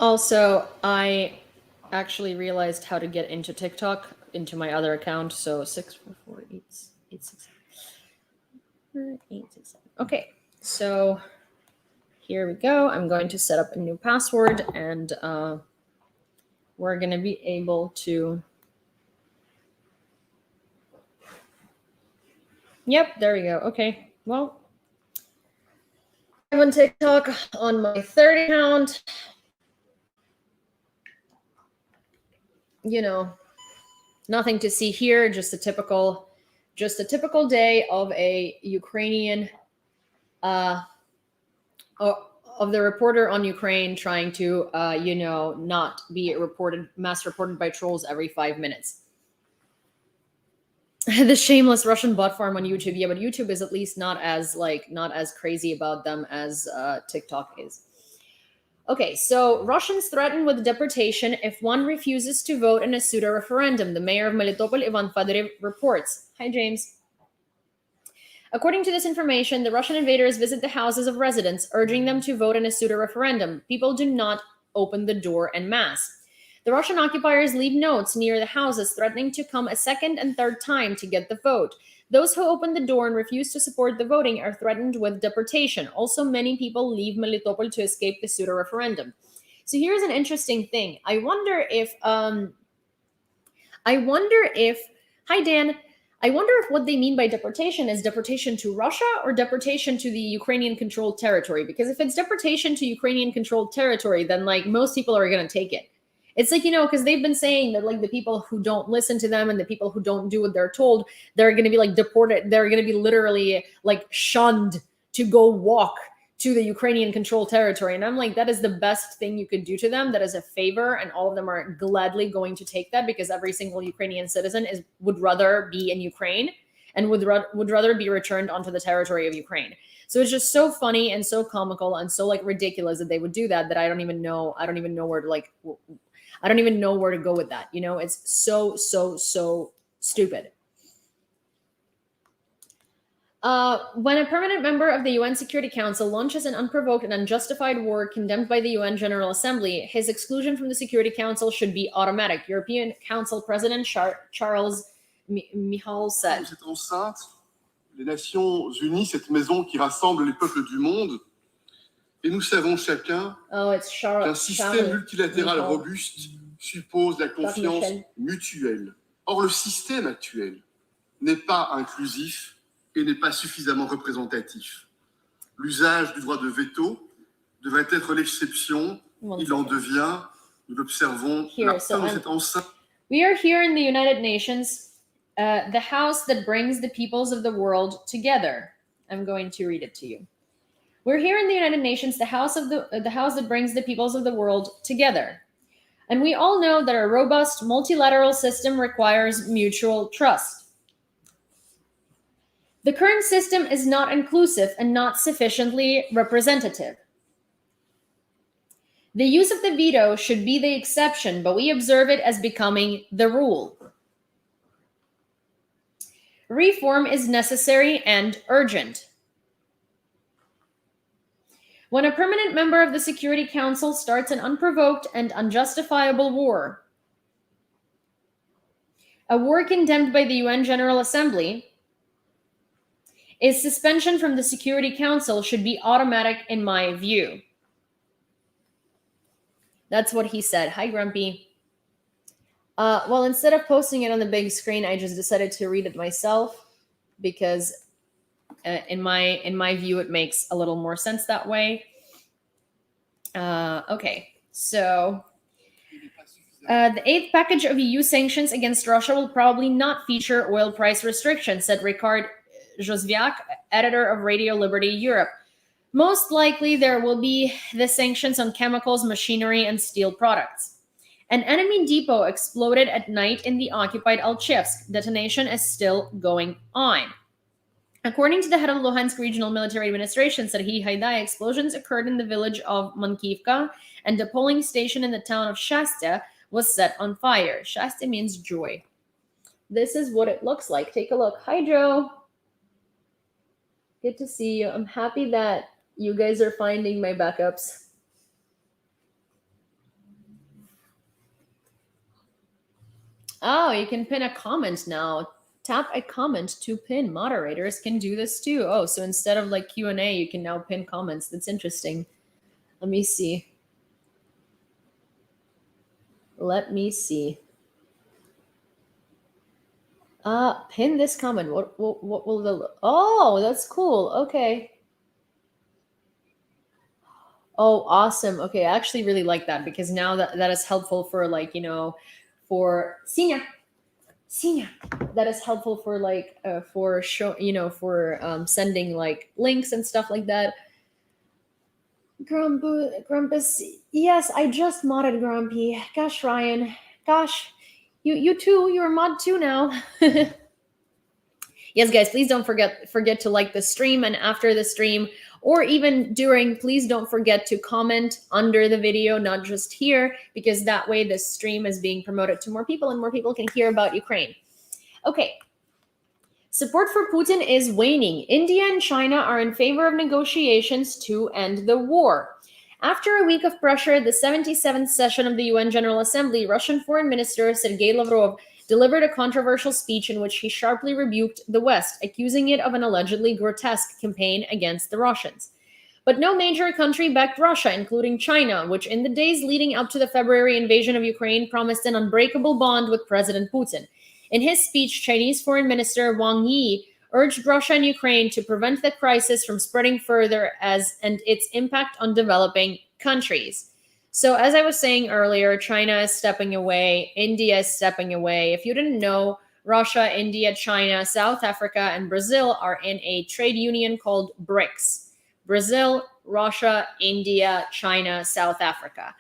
Also, I actually realized how to get into TikTok into my other account. So 644-867. Okay, so here we go. I'm going to set up a new password, and we're going to be able to. Yep, there we go. Okay, well, I'm on TikTok on my third account. You know, nothing to see here. Just a typical day of a Ukrainian, of the reporter on Ukraine trying to, not be mass reported by trolls every 5 minutes. The shameless Russian bot farm on YouTube. Yeah, but YouTube is at least not as crazy about them as TikTok is. Okay, so Russians threaten with deportation if one refuses to vote in a pseudo referendum. The mayor of Melitopol, Ivan Fedorev, reports. Hi, James. According to this information, the Russian invaders visit the houses of residents, urging them to vote in a pseudo referendum. People do not open the door en masse. The Russian occupiers leave notes near the houses threatening to come a second and third time to get the vote. Those who open the door and refuse to support the voting are threatened with deportation. Also, many people leave Melitopol to escape the pseudo referendum. So here's an interesting thing. I wonder if hi Dan, I wonder if what they mean by deportation is deportation to Russia or deportation to the Ukrainian controlled territory. Because if it's deportation to Ukrainian controlled territory, then like most people are going to take it. It's like, because they've been saying that like the people who don't listen to them and the people who don't do what they're told, they're going to be like deported. They're going to be literally like shunned to go walk to the Ukrainian controlled territory. And I'm like, that is the best thing you could do to them. That is a favor. And all of them are gladly going to take that because every single Ukrainian citizen would rather be in Ukraine and would rather be returned onto the territory of Ukraine. So it's just so funny and so comical and so like ridiculous that they would do that I don't even know where to I don't even know where to go with that. It's so stupid. When a permanent member of the UN Security Council launches an unprovoked and unjustified war condemned by the UN General Assembly, his exclusion from the Security Council should be automatic. European Council President Charles Michel said. Cette enceinte, les Nations Unies, cette maison qui rassemble les peuples du monde, et nous savons chacun qu'un système multilatéral robuste suppose la confiance mutuelle. Or, le système actuel n'est pas inclusif et n'est pas suffisamment représentatif. L'usage du droit de veto devrait être l'exception. Il en devient, nous l'observons, la fin de cette enceinte. We are here in the United Nations, the house that brings the peoples of the world together. I'm going to read it to you. We're here in the United Nations, the house that brings the peoples of the world together. And we all know that a robust multilateral system requires mutual trust. The current system is not inclusive and not sufficiently representative. The use of the veto should be the exception, but we observe it as becoming the rule. Reform is necessary and urgent. When a permanent member of the Security Council starts an unprovoked and unjustifiable war, a war condemned by the UN General Assembly, his suspension from the Security Council should be automatic in my view. That's what he said. Hi, Grumpy. Well, instead of posting it on the big screen, I just decided to read it myself because in my view, it makes a little more sense that way. Okay, so the 8th package of EU sanctions against Russia will probably not feature oil price restrictions, said Ricard Josviak, editor of Radio Liberty Europe. Most likely, there will be the sanctions on chemicals, machinery, and steel products. An enemy depot exploded at night in the occupied Alchevsk. Detonation is still going on. According to the head of Luhansk Regional Military Administration, Serhiy Haidai, explosions occurred in the village of Mankivka, and the polling station in the town of Shastya was set on fire. Shastya means joy. This is what it looks like. Take a look. Hi, Joe. Good to see you. I'm happy that you guys are finding my backups. Oh, you can pin a comment now. Tap a comment to pin. Moderators can do this too. Oh, so instead of like Q&A, you can now pin comments. That's interesting. Let me see. Let me see. Pin this comment. What will the... Oh, that's cool. Okay. Oh, awesome. Okay, I actually really like that because now that is helpful for like, you know, for senior. That is helpful for like for show, you know, for sending like links and stuff like that. Grumpus, yes, I just modded Grumpy. Gosh, Ryan, gosh, you too. You're a mod too now. Yes, guys, please don't forget to like the stream, and after the stream or even during, please don't forget to comment under the video, not just here, because that way the stream is being promoted to more people and more people can hear about Ukraine. Okay. Support for Putin is waning. India and China are in favor of negotiations to end the war. After a week of pressure, the 77th session of the UN General Assembly, Russian Foreign Minister Sergei Lavrov delivered a controversial speech in which he sharply rebuked the West, accusing it of an allegedly grotesque campaign against the Russians. But no major country backed Russia, including China, which in the days leading up to the February invasion of Ukraine promised an unbreakable bond with President Putin. In his speech, Chinese Foreign Minister Wang Yi urged Russia and Ukraine to prevent the crisis from spreading further and its impact on developing countries. So as I was saying earlier, China is stepping away, India is stepping away. If you didn't know, Russia, India, China, South Africa, and Brazil are in a trade union called BRICS. Brazil, Russia, India, China, South Africa.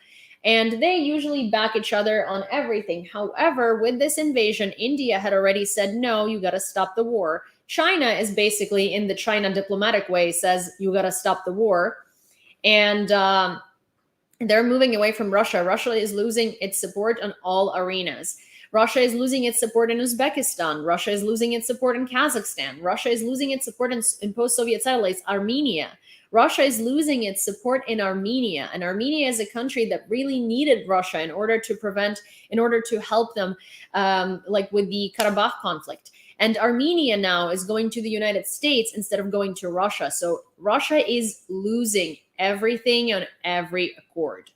And they usually back each other on everything. However, with this invasion, India had already said, no, you got to stop the war. China is basically, in the China diplomatic way, says, you got to stop the war. And they're moving away from Russia. Russia is losing its support on all arenas. Russia is losing its support in Uzbekistan. Russia is losing its support in Kazakhstan. Russia is losing its support in post-Soviet satellites, Armenia. Russia is losing its support in Armenia. And Armenia is a country that really needed Russia in order to help them like with the Karabakh conflict. And Armenia now is going to the United States instead of going to Russia. So Russia is losing everything on every accord.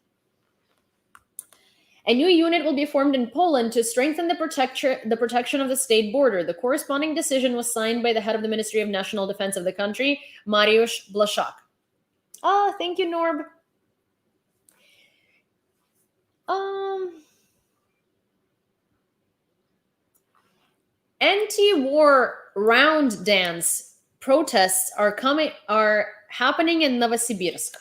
A new unit will be formed in Poland to strengthen the protection of the state border. The corresponding decision was signed by the head of the Ministry of National Defense of the country, Mariusz Blaszczak. Oh, thank you, Norb. Anti-war round dance protests are happening in Novosibirsk.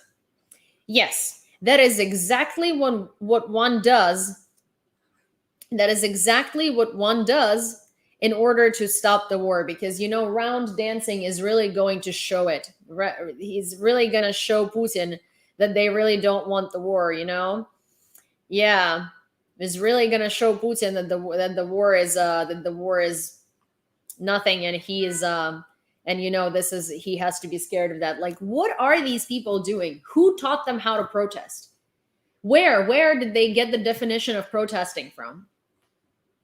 Yes, that is exactly what one does. That is exactly what one does in order to stop the war, because, you know, round dancing is really going to show it. He's really going to show Putin that they really don't want the war, you know? Yeah, it's really going to show Putin that the war is nothing, and he is and you know, he has to be scared of that. Like, what are these people doing? Who taught them how to protest? Where did they get the definition of protesting from?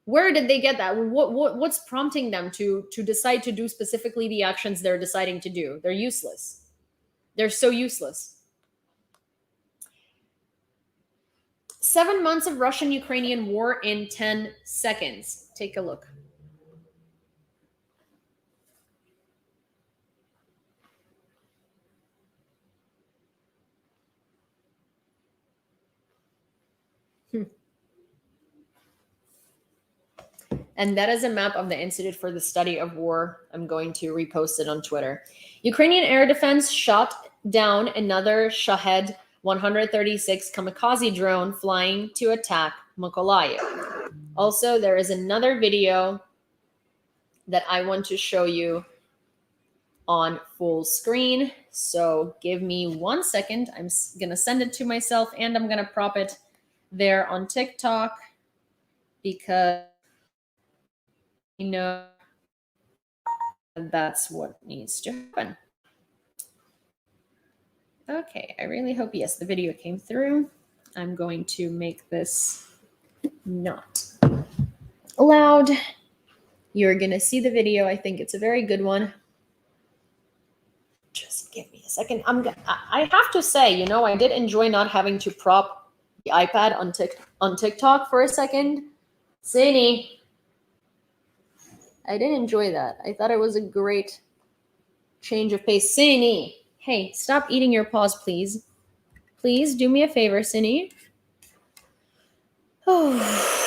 Where did they get that? What's prompting them to decide to do specifically the actions they're deciding to do? They're useless. They're so useless. 7 months of Russian-Ukrainian war in 10 seconds. Take a look. And that is a map of the Institute for the Study of War. I'm going to repost it on Twitter. Ukrainian air defense shot down another Shahed 136 kamikaze drone flying to attack Mykolaiv. Also, there is another video that I want to show you on full screen. So give me 1 second. I'm going to send it to myself, and I'm going to prop it there on TikTok because you know that's what needs to happen. Okay, I really hope, yes, the video came through. I'm going to make this not. aloud. You're gonna see the video. I think it's a very good one. Just give me a second. I have to say, you know, I did enjoy not having to prop the iPad on TikTok for a second. Sini, I did enjoy that. I thought it was a great change of pace. Sini, hey, stop eating your paws, please. Please do me a favor, Sini. Oh.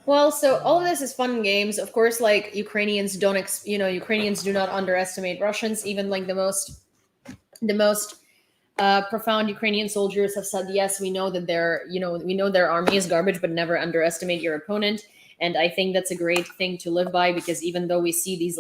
Well, so all of this is fun and games. Of course, like Ukrainians Ukrainians do not underestimate Russians. Even like the most profound Ukrainian soldiers have said, yes, we know that we know their army is garbage, but never underestimate your opponent. And I think that's a great thing to live by, because even though we see these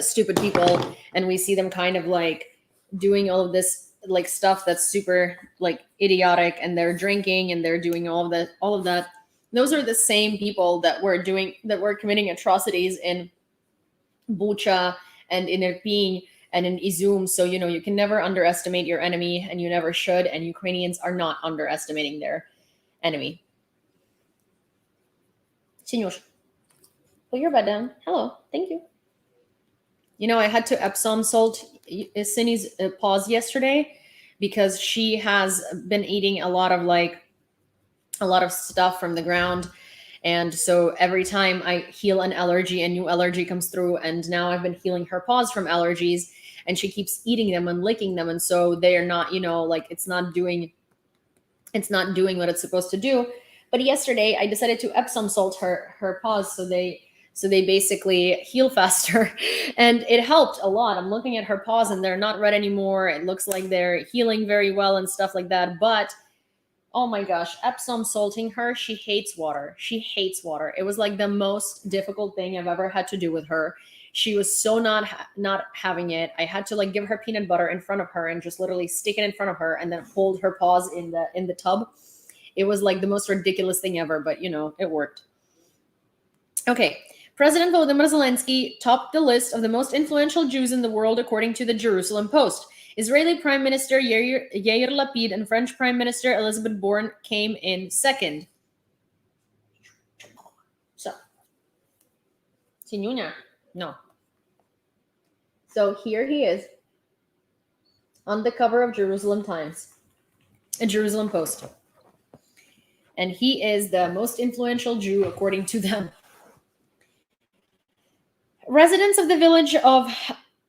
stupid people, and we see them kind of like doing all of this like stuff that's super like idiotic, and they're drinking and they're doing all of that, those are the same people that were committing atrocities in Bucha and in Irpin and in Izum. So you can never underestimate your enemy, and you never should, and Ukrainians are not underestimating their enemy. Sinush, put your bed down. Hello, thank you. I had to Epsom salt Sini's paws yesterday, because she has been eating a lot of stuff from the ground. And so every time I heal an allergy, a new allergy comes through. And now I've been healing her paws from allergies, and she keeps eating them and licking them. And so they are not, it's not doing what it's supposed to do. But yesterday I decided to Epsom salt her paws, so they basically heal faster. And it helped a lot. I'm looking at her paws and they're not red anymore. It looks like they're healing very well and stuff like that. But oh my gosh, Epsom salting her, she hates water. She hates water. It was like the most difficult thing I've ever had to do with her. She was so not having it. I had to like give her peanut butter in front of her and just literally stick it in front of her and then hold her paws in the tub. It was like the most ridiculous thing ever, but it worked. Okay. President Volodymyr Zelensky topped the list of the most influential Jews in the world according to the Jerusalem Post. Israeli Prime Minister Yair Lapid and French Prime Minister Elizabeth Borne came in second. So, Sinunya, no. So here he is on the cover of Jerusalem Times, a Jerusalem Post. And he is the most influential Jew according to them. Residents of the village of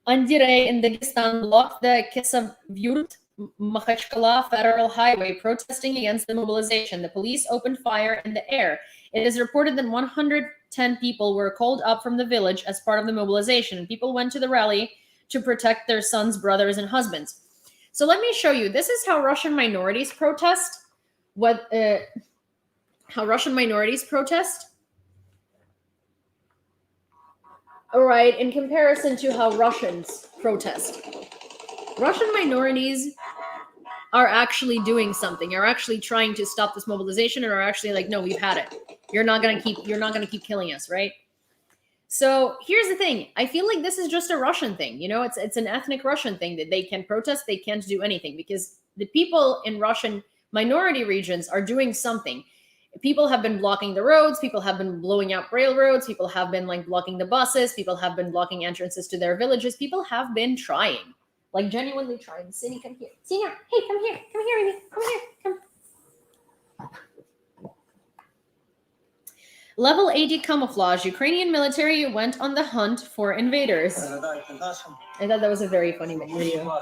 Andire in Dagestan blocked the Kisavyurt-Makhachkala Federal Highway, protesting against the mobilization. The police opened fire in the air. It is reported that 110 people were called up from the village as part of the mobilization. People went to the rally to protect their sons, brothers, and husbands. So let me show you. This is how Russian minorities protest. How Russian minorities protest. All right, in comparison to how Russians protest. Russian minorities are actually doing something, are actually trying to stop this mobilization, and are actually like, no, we've had it. You're not gonna keep killing us, right? So here's the thing. I feel like this is just a Russian thing. It's an ethnic Russian thing that they can protest, they can't do anything because the people in Russian minority regions are doing something. People have been blocking the roads, people have been blowing up railroads, people have been like blocking the buses, people have been blocking entrances to their villages, people have been trying. Like genuinely trying. Cindy, come here. Sina, hey, come here, Amy. Come here, come. Level 80 camouflage. Ukrainian military went on the hunt for invaders. I thought that was a very funny video.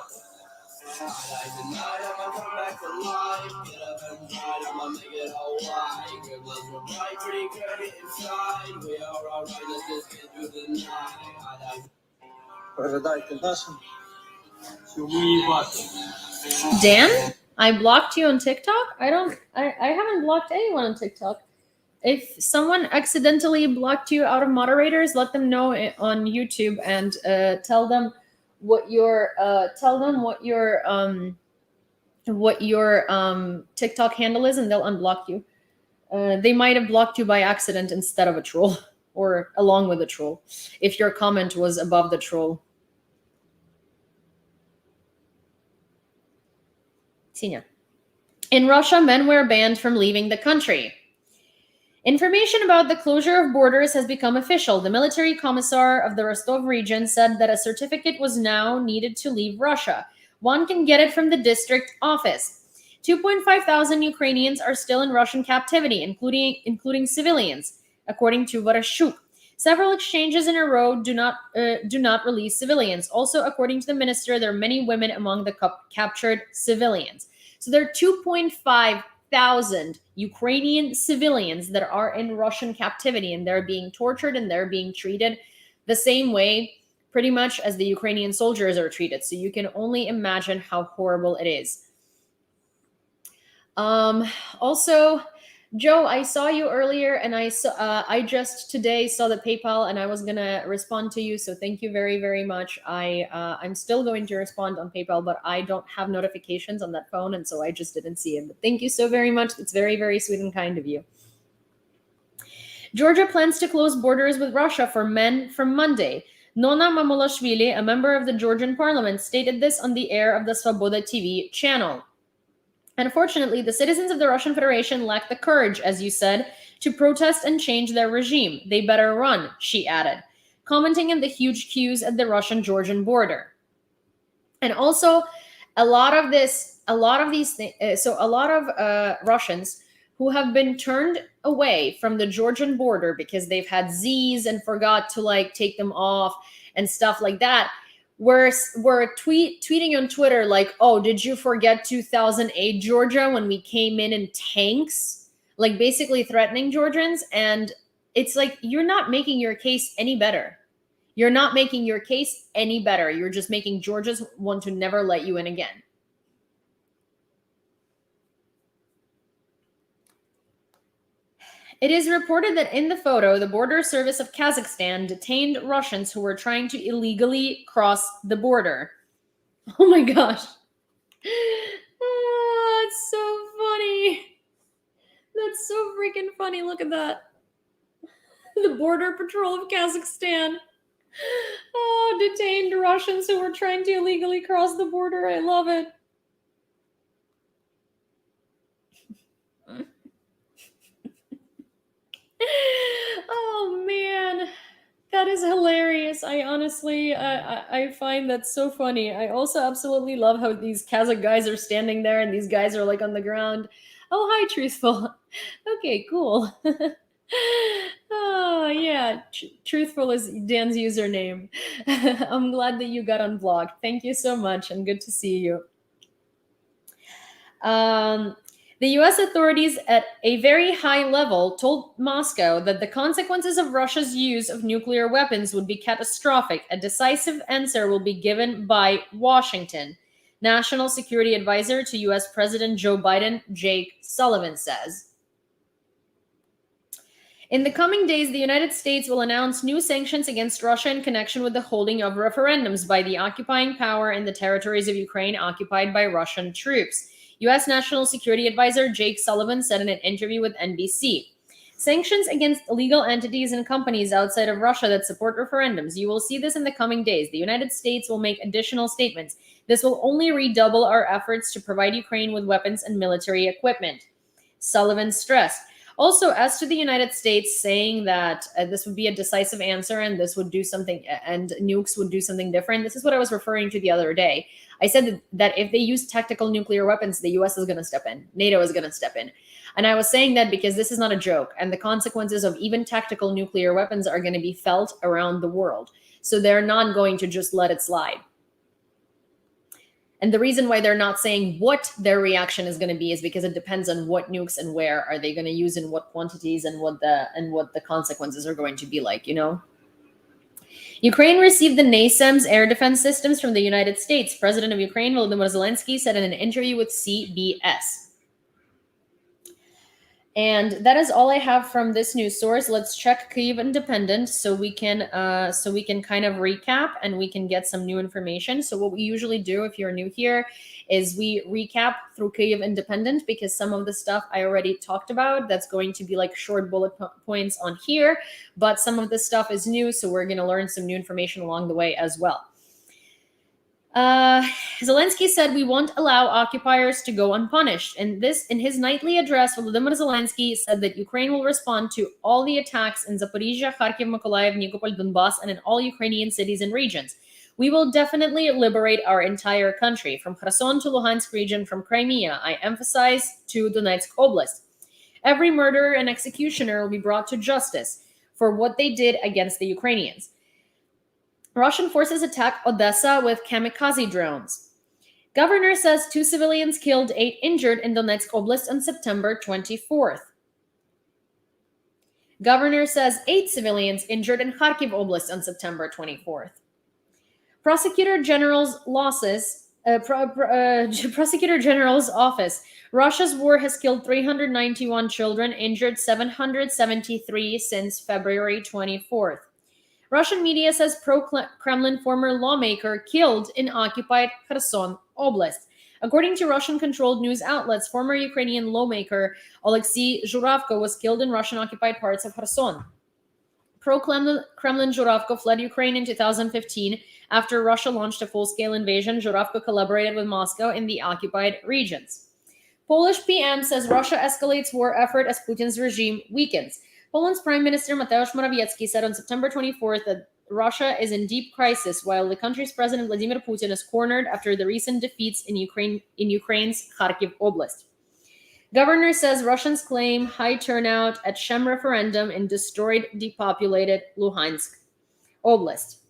Dan, I blocked you on TikTok? I haven't blocked anyone on TikTok. If someone accidentally blocked you out of moderators, let them know on YouTube and tell them what your TikTok handle is, and they'll unblock you. They might have blocked you by accident instead of a troll, or along with a troll, if your comment was above the troll. Sinya. In Russia, men were banned from leaving the country. Information about the closure of borders has become official. The military commissar of the Rostov region said that a certificate was now needed to leave Russia. One can get it from the district office. 2,500 Ukrainians are still in Russian captivity, including civilians, according to Vereshchuk. Several exchanges in a row do not release civilians. Also, according to the minister, there are many women among the captured civilians. So there are 2,500 Ukrainian civilians that are in Russian captivity, and they're being tortured and they're being treated the same way pretty much as the Ukrainian soldiers are treated. So you can only imagine how horrible it is. Also, Joe, I saw you earlier, and I just today saw the PayPal, and I was gonna respond to you. So thank you very, very much. I'm still going to respond on PayPal, but I don't have notifications on that phone, and so I just didn't see it. But thank you so very much. It's very, very sweet and kind of you. Georgia plans to close borders with Russia for men from Monday. Nona Mamulashvili, a member of the Georgian parliament, stated this on the air of the Svoboda TV channel. Unfortunately, the citizens of the Russian Federation lack the courage, as you said, to protest and change their regime. They better run, she added, commenting on the huge queues at the Russian-Georgian border. And also, a lot of Russians who have been turned away from the Georgian border because they've had Z's and forgot to take them off and stuff like that, were tweeting on Twitter like, oh, did you forget 2008 Georgia when we came in tanks? Like basically threatening Georgians. And it's like, you're not making your case any better. You're not making your case any better. You're just making Georgians want to never let you in again. It is reported that in the photo, the border service of Kazakhstan detained Russians who were trying to illegally cross the border. Oh my gosh. Oh, it's so funny. That's so freaking funny. Look at that. The border patrol of Kazakhstan. Oh, detained Russians who were trying to illegally cross the border. I love it. Oh man, that is hilarious. I honestly, I find that so funny. I also absolutely love how these Kazakh guys are standing there and these guys are on the ground. Oh, hi, Truthful. Okay, cool. Oh yeah, Truthful is Dan's username. I'm glad that you got unblocked. Thank you so much, and good to see you. The US authorities at a very high level told Moscow that the consequences of Russia's use of nuclear weapons would be catastrophic. A decisive answer will be given by Washington. National Security Advisor to US President Joe Biden, Jake Sullivan, says. In the coming days, the United States will announce new sanctions against Russia in connection with the holding of referendums by the occupying power in the territories of Ukraine occupied by Russian troops. US National Security Advisor Jake Sullivan said in an interview with NBC. Sanctions against illegal entities and companies outside of Russia that support referendums. You will see this in the coming days. The United States will make additional statements. This will only redouble our efforts to provide Ukraine with weapons and military equipment, Sullivan stressed. Also, as to the United States saying that this would be a decisive answer and this would do something, and nukes would do something different, this is what I was referring to the other day. I said that if they use tactical nuclear weapons, the US is going to step in. NATO is going to step in. And I was saying that because this is not a joke, and the consequences of even tactical nuclear weapons are going to be felt around the world. So they're not going to just let it slide. And the reason why they're not saying what their reaction is going to be is because it depends on what nukes and where are they going to use in what quantities and what the consequences are going to be like, you know. Ukraine received the NASAMS air defense systems from the United States. President of Ukraine, Volodymyr Zelensky, said in an interview with CBS. And that is all I have from this news source. Let's check Kyiv Independent so we can kind of recap and we can get some new information. So what we usually do if you're new here is we recap through Kyiv Independent because some of the stuff I already talked about. That's going to be like short bullet points on here, but some of the stuff is new, so we're going to learn some new information along the way as well. Zelensky said we won't allow occupiers to go unpunished. And this, in his nightly address, Volodymyr Zelensky said that Ukraine will respond to all the attacks in Zaporizhzhia, Kharkiv, Mykolaiv, Nikopol, Donbas, and in all Ukrainian cities and regions. We will definitely liberate our entire country, from Kherson to Luhansk region, from Crimea, I emphasize, to Donetsk Oblast. Every murderer and executioner will be brought to justice for what they did against the Ukrainians. Russian forces attack Odessa with kamikaze drones. Governor says 2 civilians killed, 8 injured in Donetsk Oblast on September 24th. Governor says 8 civilians injured in Kharkiv Oblast on September 24th. Prosecutor General's Prosecutor General's office. Russia's war has killed 391 children, injured 773 since February 24th. Russian media says pro-Kremlin former lawmaker killed in occupied Kherson Oblast. According to Russian-controlled news outlets, former Ukrainian lawmaker Oleksiy Zhuravko was killed in Russian-occupied parts of Kherson. Pro-Kremlin Zhuravko fled Ukraine in 2015 after Russia launched a full-scale invasion. Zhuravko collaborated with Moscow in the occupied regions. Polish PM says Russia escalates war effort as Putin's regime weakens. Poland's Prime Minister Mateusz Morawiecki said on September 24th that Russia is in deep crisis while the country's President Vladimir Putin is cornered after the recent defeats in Ukraine's Kharkiv Oblast. Governor says Russians claim high turnout at Shem referendum in destroyed, depopulated Luhansk Oblast.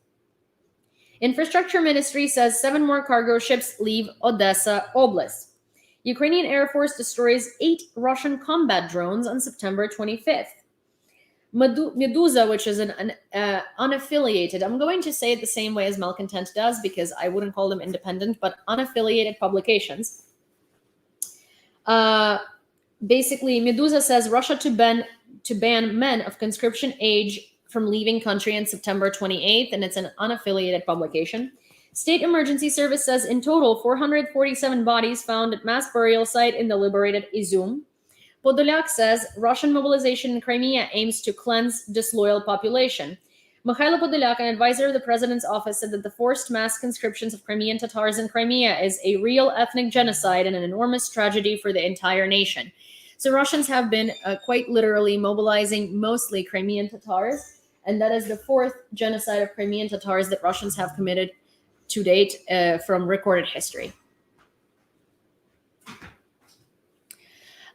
Infrastructure Ministry says 7 more cargo ships leave Odessa Oblast. Ukrainian Air Force destroys 8 Russian combat drones on September 25th. Meduza, which is an unaffiliated, I'm going to say it the same way as Malcontent does because I wouldn't call them independent, but unaffiliated publications. Basically, Meduza says Russia to ban men of conscription age from leaving country on September 28th, and it's an unaffiliated publication. State Emergency Service says in total, 447 bodies found at mass burial site in the liberated Izum. Podolyak says Russian mobilization in Crimea aims to cleanse disloyal population. Mikhailo Podolyak, an advisor of the president's office, said that the forced mass conscriptions of Crimean Tatars in Crimea is a real ethnic genocide and an enormous tragedy for the entire nation. So Russians have been quite literally mobilizing mostly Crimean Tatars, and that is the 4th genocide of Crimean Tatars that Russians have committed to date from recorded history.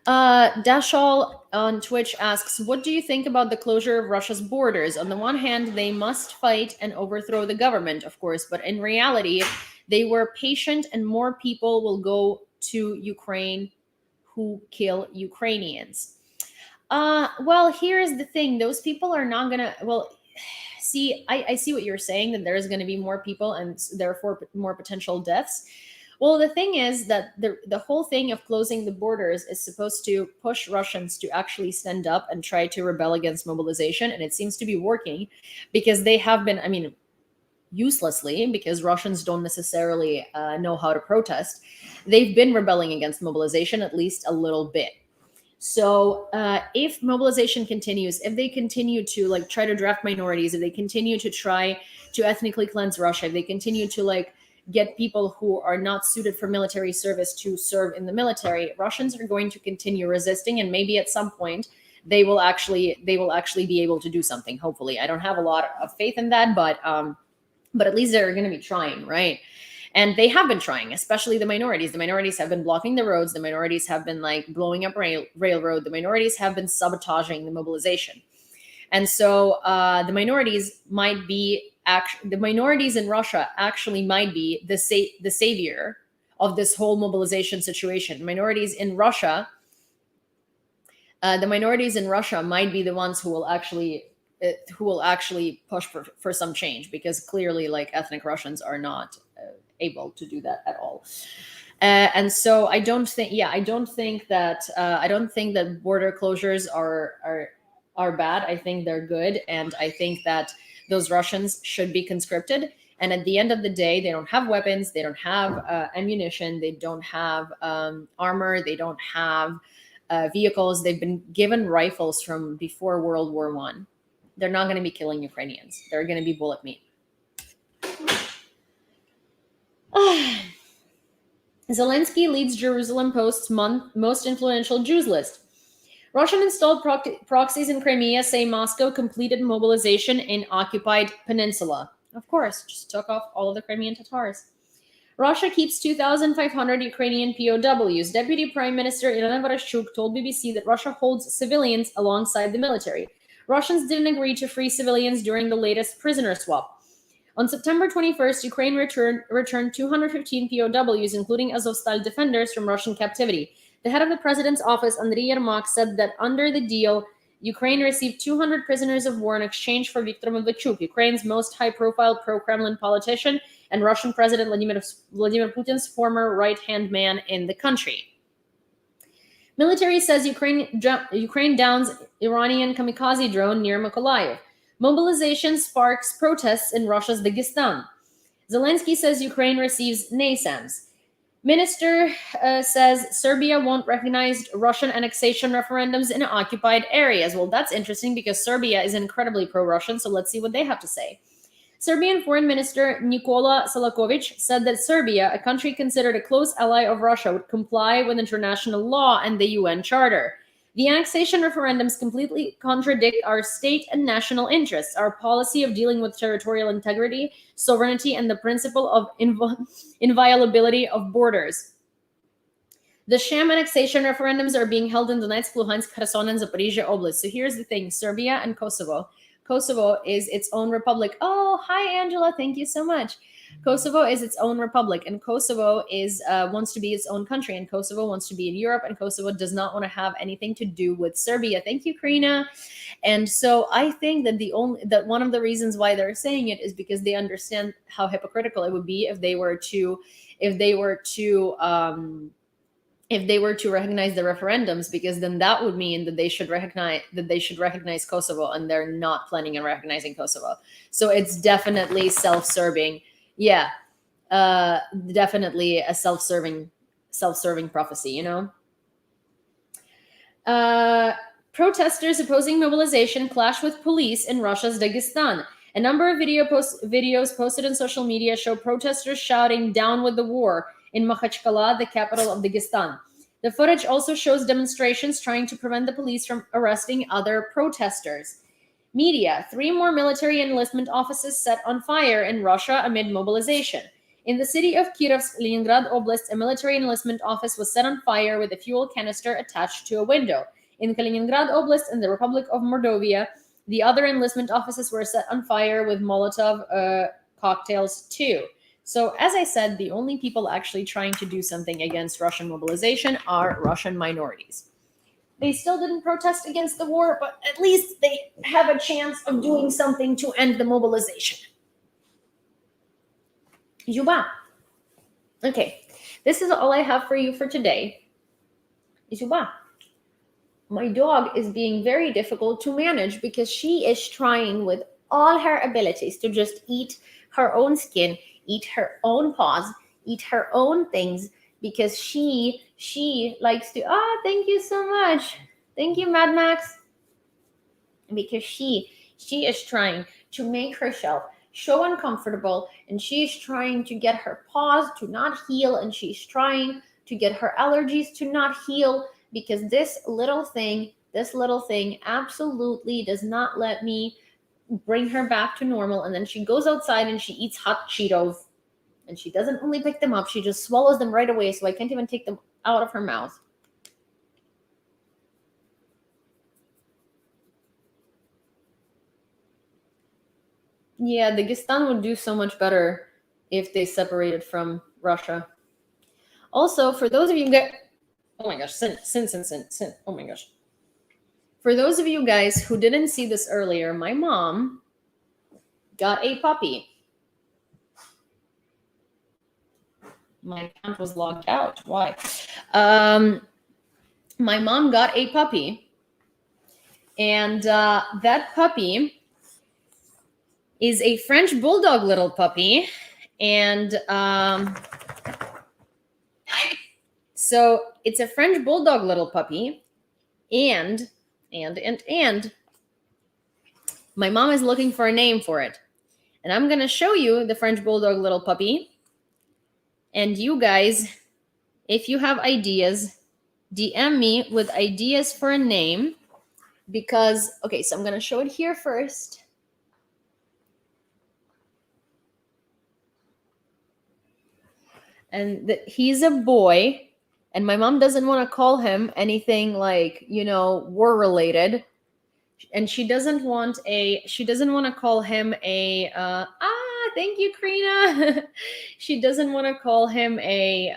Dashal on Twitch asks, what do you think about the closure of Russia's borders? On the one hand, they must fight and overthrow the government, of course, but in reality, they were patient and more people will go to Ukraine who kill Ukrainians. Well, here's the thing. Those people are not gonna, well, see, I see what you're saying, that there's gonna be more people and therefore more potential deaths. Well, the thing is that the whole thing of closing the borders is supposed to push Russians to actually stand up and try to rebel against mobilization, and it seems to be working because they have been, I mean, uselessly, because Russians don't necessarily know how to protest. They've been rebelling against mobilization at least a little bit. So if mobilization continues, if they continue to like try to draft minorities, if they continue to try to ethnically cleanse Russia, if they continue to like get people who are not suited for military service to serve in the military, Russians are going to continue resisting, and maybe at some point they will actually be able to do something. Hopefully, I don't have a lot of faith in that, but at least they're going to be trying, right? And they have been trying, especially the minorities. The minorities have been blocking the roads. The minorities have been like blowing up railroad. The minorities have been sabotaging the mobilization. And so the minorities in Russia actually might be the savior of this whole mobilization situation. Minorities in Russia might be the ones who will actually push for some change, because clearly like ethnic Russians are not able to do that at all. And so I don't think that border closures are bad. I think they're good, and I think that those Russians should be conscripted. And at the end of the day, they don't have weapons, they don't have ammunition, they don't have armor, they don't have vehicles. They've been given rifles from before World War I. They're not going to be killing Ukrainians. They're going to be bullet meat. Zelensky leads Jerusalem Post's most influential Jews list. Russian installed proxies in Crimea say Moscow completed mobilization in occupied peninsula. Of course, just took off all of the Crimean Tatars. Russia keeps 2,500 Ukrainian POWs. Deputy Prime Minister Irina Vereshchuk told BBC that Russia holds civilians alongside the military. Russians didn't agree to free civilians during the latest prisoner swap. On September 21st, Ukraine returned 215 POWs, including Azovstal defenders, from Russian captivity. The head of the president's office, Andriy Yermak, said that under the deal, Ukraine received 200 prisoners of war in exchange for Viktor Medvedchuk, Ukraine's most high-profile pro-Kremlin politician and Russian President Vladimir Putin's former right-hand man in the country. Military says Ukraine downs Iranian kamikaze drone near Mykolaiv. Mobilization sparks protests in Russia's Dagestan. Zelensky says Ukraine receives NASAMS. Minister says Serbia won't recognize Russian annexation referendums in occupied areas. Well, that's interesting because Serbia is incredibly pro-Russian, so let's see what they have to say. Serbian Foreign Minister Nikola Selakovic said that Serbia, a country considered a close ally of Russia, would comply with international law and the UN Charter. The annexation referendums completely contradict our state and national interests, our policy of dealing with territorial integrity, sovereignty, and the principle of inviolability of borders. The sham annexation referendums are being held in Donetsk, Luhansk, Kherson, and Zaporizhia Oblast. So here's the thing, Serbia and Kosovo. Kosovo is its own republic. Oh, hi, Angela. Thank you so much. Kosovo is its own republic, and Kosovo wants to be its own country, and Kosovo wants to be in Europe, and Kosovo does not want to have anything to do with Serbia. Thank you, Karina. And so I think that one of the reasons why they're saying it is because they understand how hypocritical it would be if they were to recognize the referendums, because then that would mean that they should recognize Kosovo, and they're not planning on recognizing Kosovo. So it's definitely self-serving. Yeah, definitely a self-serving prophecy, you know? Protesters opposing mobilization clash with police in Russia's Dagestan. A number of videos posted on social media show protesters shouting "Down with the war" in Makhachkala, the capital of Dagestan. The footage also shows demonstrations trying to prevent the police from arresting other protesters. Media: 3 more military enlistment offices set on fire in Russia amid mobilization. In the city of Kirovsk, Leningrad Oblast, a military enlistment office was set on fire with a fuel canister attached to a window. In Kaliningrad Oblast and the Republic of Mordovia, the other enlistment offices were set on fire with Molotov cocktails too. So, as I said, the only people actually trying to do something against Russian mobilization are Russian minorities. They still didn't protest against the war, but at least they have a chance of doing something to end the mobilization. Juba. Okay. This is all I have for you for today. Izuba, my dog is being very difficult to manage because she is trying with all her abilities to just eat her own skin, eat her own paws, eat her own things, because she likes to, thank you so much. Thank you, Mad Max. Because she is trying to make herself so uncomfortable, and she's trying to get her paws to not heal, and she's trying to get her allergies to not heal, because this little thing absolutely does not let me bring her back to normal. And then she goes outside and she eats hot Cheetos, and she doesn't only pick them up, she just swallows them right away, so I can't even take them out of her mouth. Yeah, Dagestan would do so much better if they separated from Russia. Also, for those of you guys, oh my gosh, sin, oh my gosh. For those of you guys who didn't see this earlier, my mom got a puppy. My account was logged out. Why? My mom got a puppy, and that puppy is a French bulldog little puppy, and so it's a French bulldog little puppy, and my mom is looking for a name for it, and I'm gonna show you the French bulldog little puppy, and you guys, if you have ideas, DM me with ideas for a name, because okay, so I'm gonna show it here first. And he's a boy, and my mom doesn't want to call him anything like, war related, and she doesn't want to call him a thank you, Karina. She doesn't want to call him a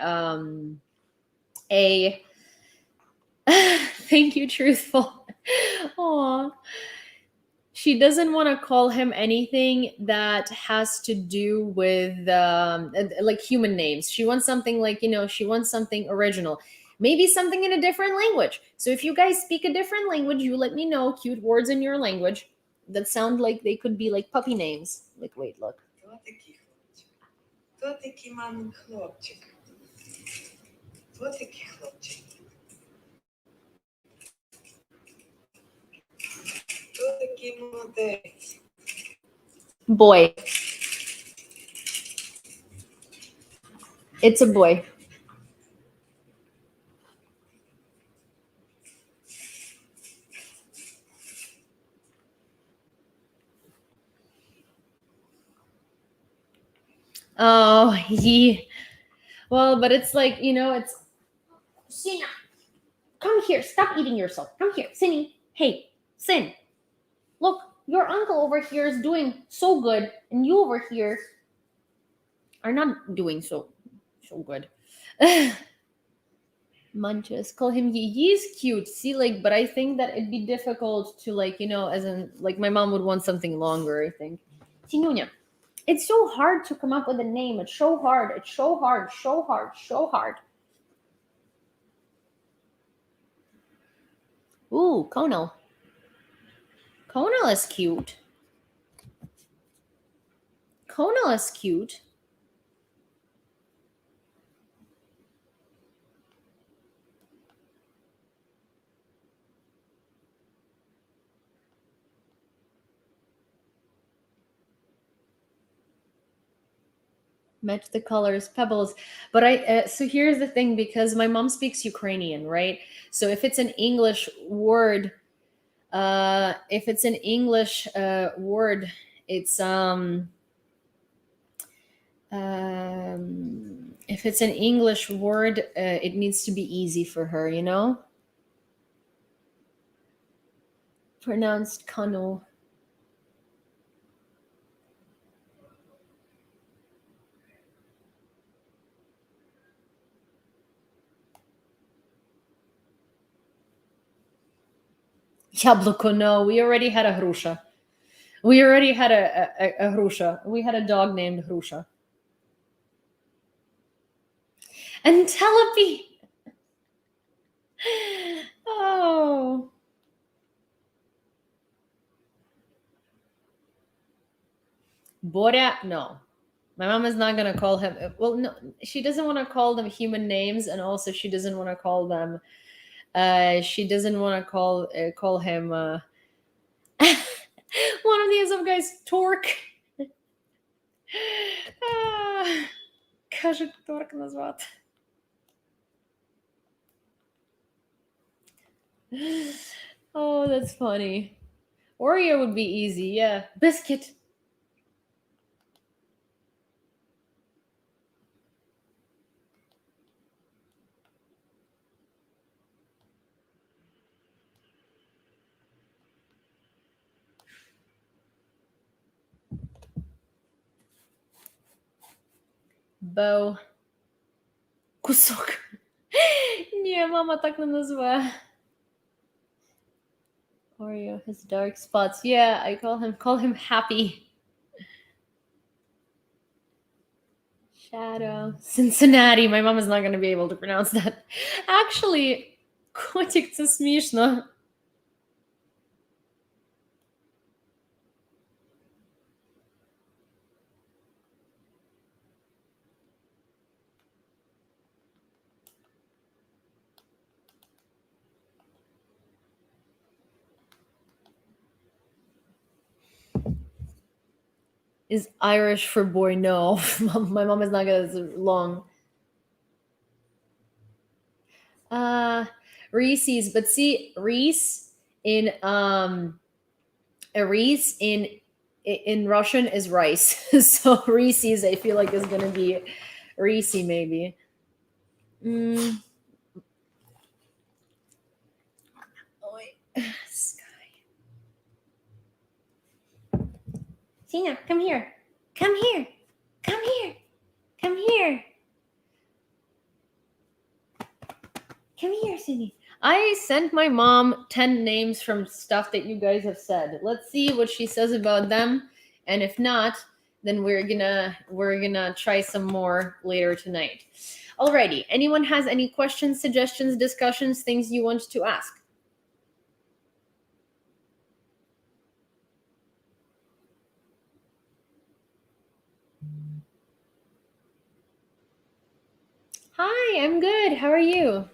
thank you, Truthful. Aw. She doesn't want to call him anything that has to do with like human names. She wants something like, she wants something original. Maybe something in a different language. So if you guys speak a different language, you let me know cute words in your language that sound like they could be like puppy names. Like, wait, look. Boy. It's a boy. Oh, well, but it's like, it's Sina, come here, stop eating yourself. Come here, Sinny. Hey, Sin. Look, your uncle over here is doing so good, and you over here are not doing so good. Munches. Call him Yi. He's cute. See, like, but I think that it'd be difficult to, like, as in, like, my mom would want something longer, I think. Sinunya. It's so hard to come up with a name. It's so hard. It's so hard. So hard. So hard. Ooh, Conal. Conal is cute. Conal is cute. Match the colors, pebbles. But so here's the thing, because my mom speaks Ukrainian, right? So if it's an English word, it's if it's an English word, it needs to be easy for her, Pronounced Kano. Яблоко, no. We already had a Hrusha. We already had a Hrusha. We had a dog named Hrusha. Entelepy. Oh. Borya, no. My mom is not going to call him. Well, no, she doesn't want to call them human names, and also she doesn't want to call them. She doesn't want to call him. One of the Azov guys, Tork. Каже, Tork назвати. Oh, that's funny. Oreo would be easy, yeah. Biscuit. Bo. Кусок. Ні, мама так не назве. Oreo has dark spots. Yeah, I call him Happy. Shadow. Cincinnati. My mom is not going to be able to pronounce that. Actually, котик, це смішно. Is Irish for boy? No. My mom is not gonna long. Reese's, but see, Reese in Russian is rice. So Reese's I feel like is gonna be Reese maybe. Sina, come here. Come here. Come here. Come here. Come here, Sini. I sent my mom 10 names from stuff that you guys have said. Let's see what she says about them. And if not, then we're gonna try some more later tonight. Alrighty. Anyone has any questions, suggestions, discussions, things you want to ask? Hi, I'm good. How are you?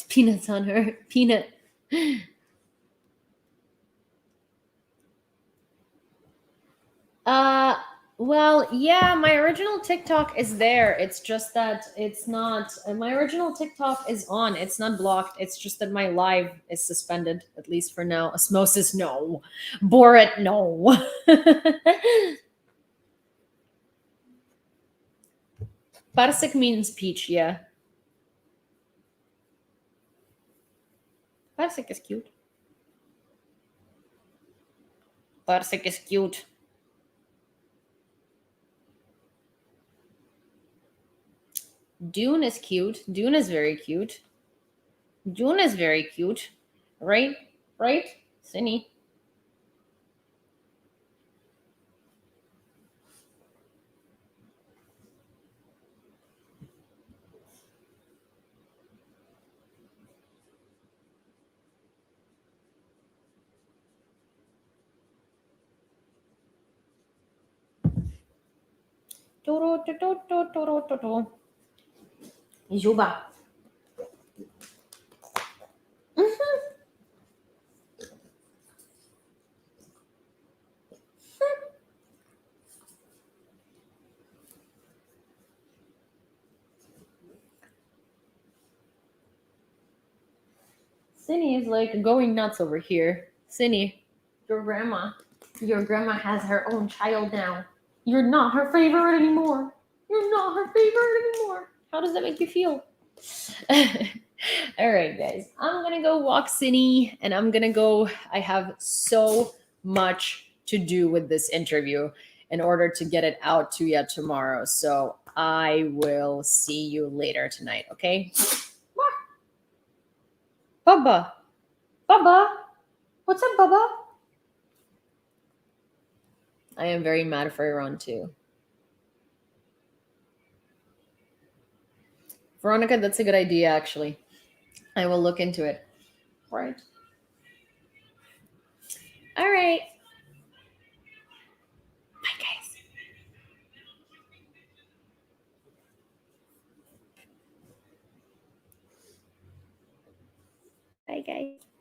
Peanuts on her. Peanut. Well, yeah, my original TikTok is there. It's just that it's not. My original TikTok is on. It's not blocked. It's just that my live is suspended, at least for now. Osmosis, no. Borat, no. Parsik means peach, yeah. Parsik is cute. Parsik is cute. Dune is cute. Dune is very cute. Dune is very cute. Right? Right? Cindy. Juba. Cindy is like going nuts over here. Cindy, your grandma has her own child now. You're not her favorite anymore. You're not her favorite anymore. How does that make you feel? All right, guys. I'm gonna go walk Cine, and I'm gonna go. I have so much to do with this interview in order to get it out to you tomorrow. So I will see you later tonight. Okay? Bubba, Bubba, what's up, Bubba? I am very mad for Iran too. Veronica, that's a good idea, actually. I will look into it. Right. All right. Bye, guys. Bye, guys.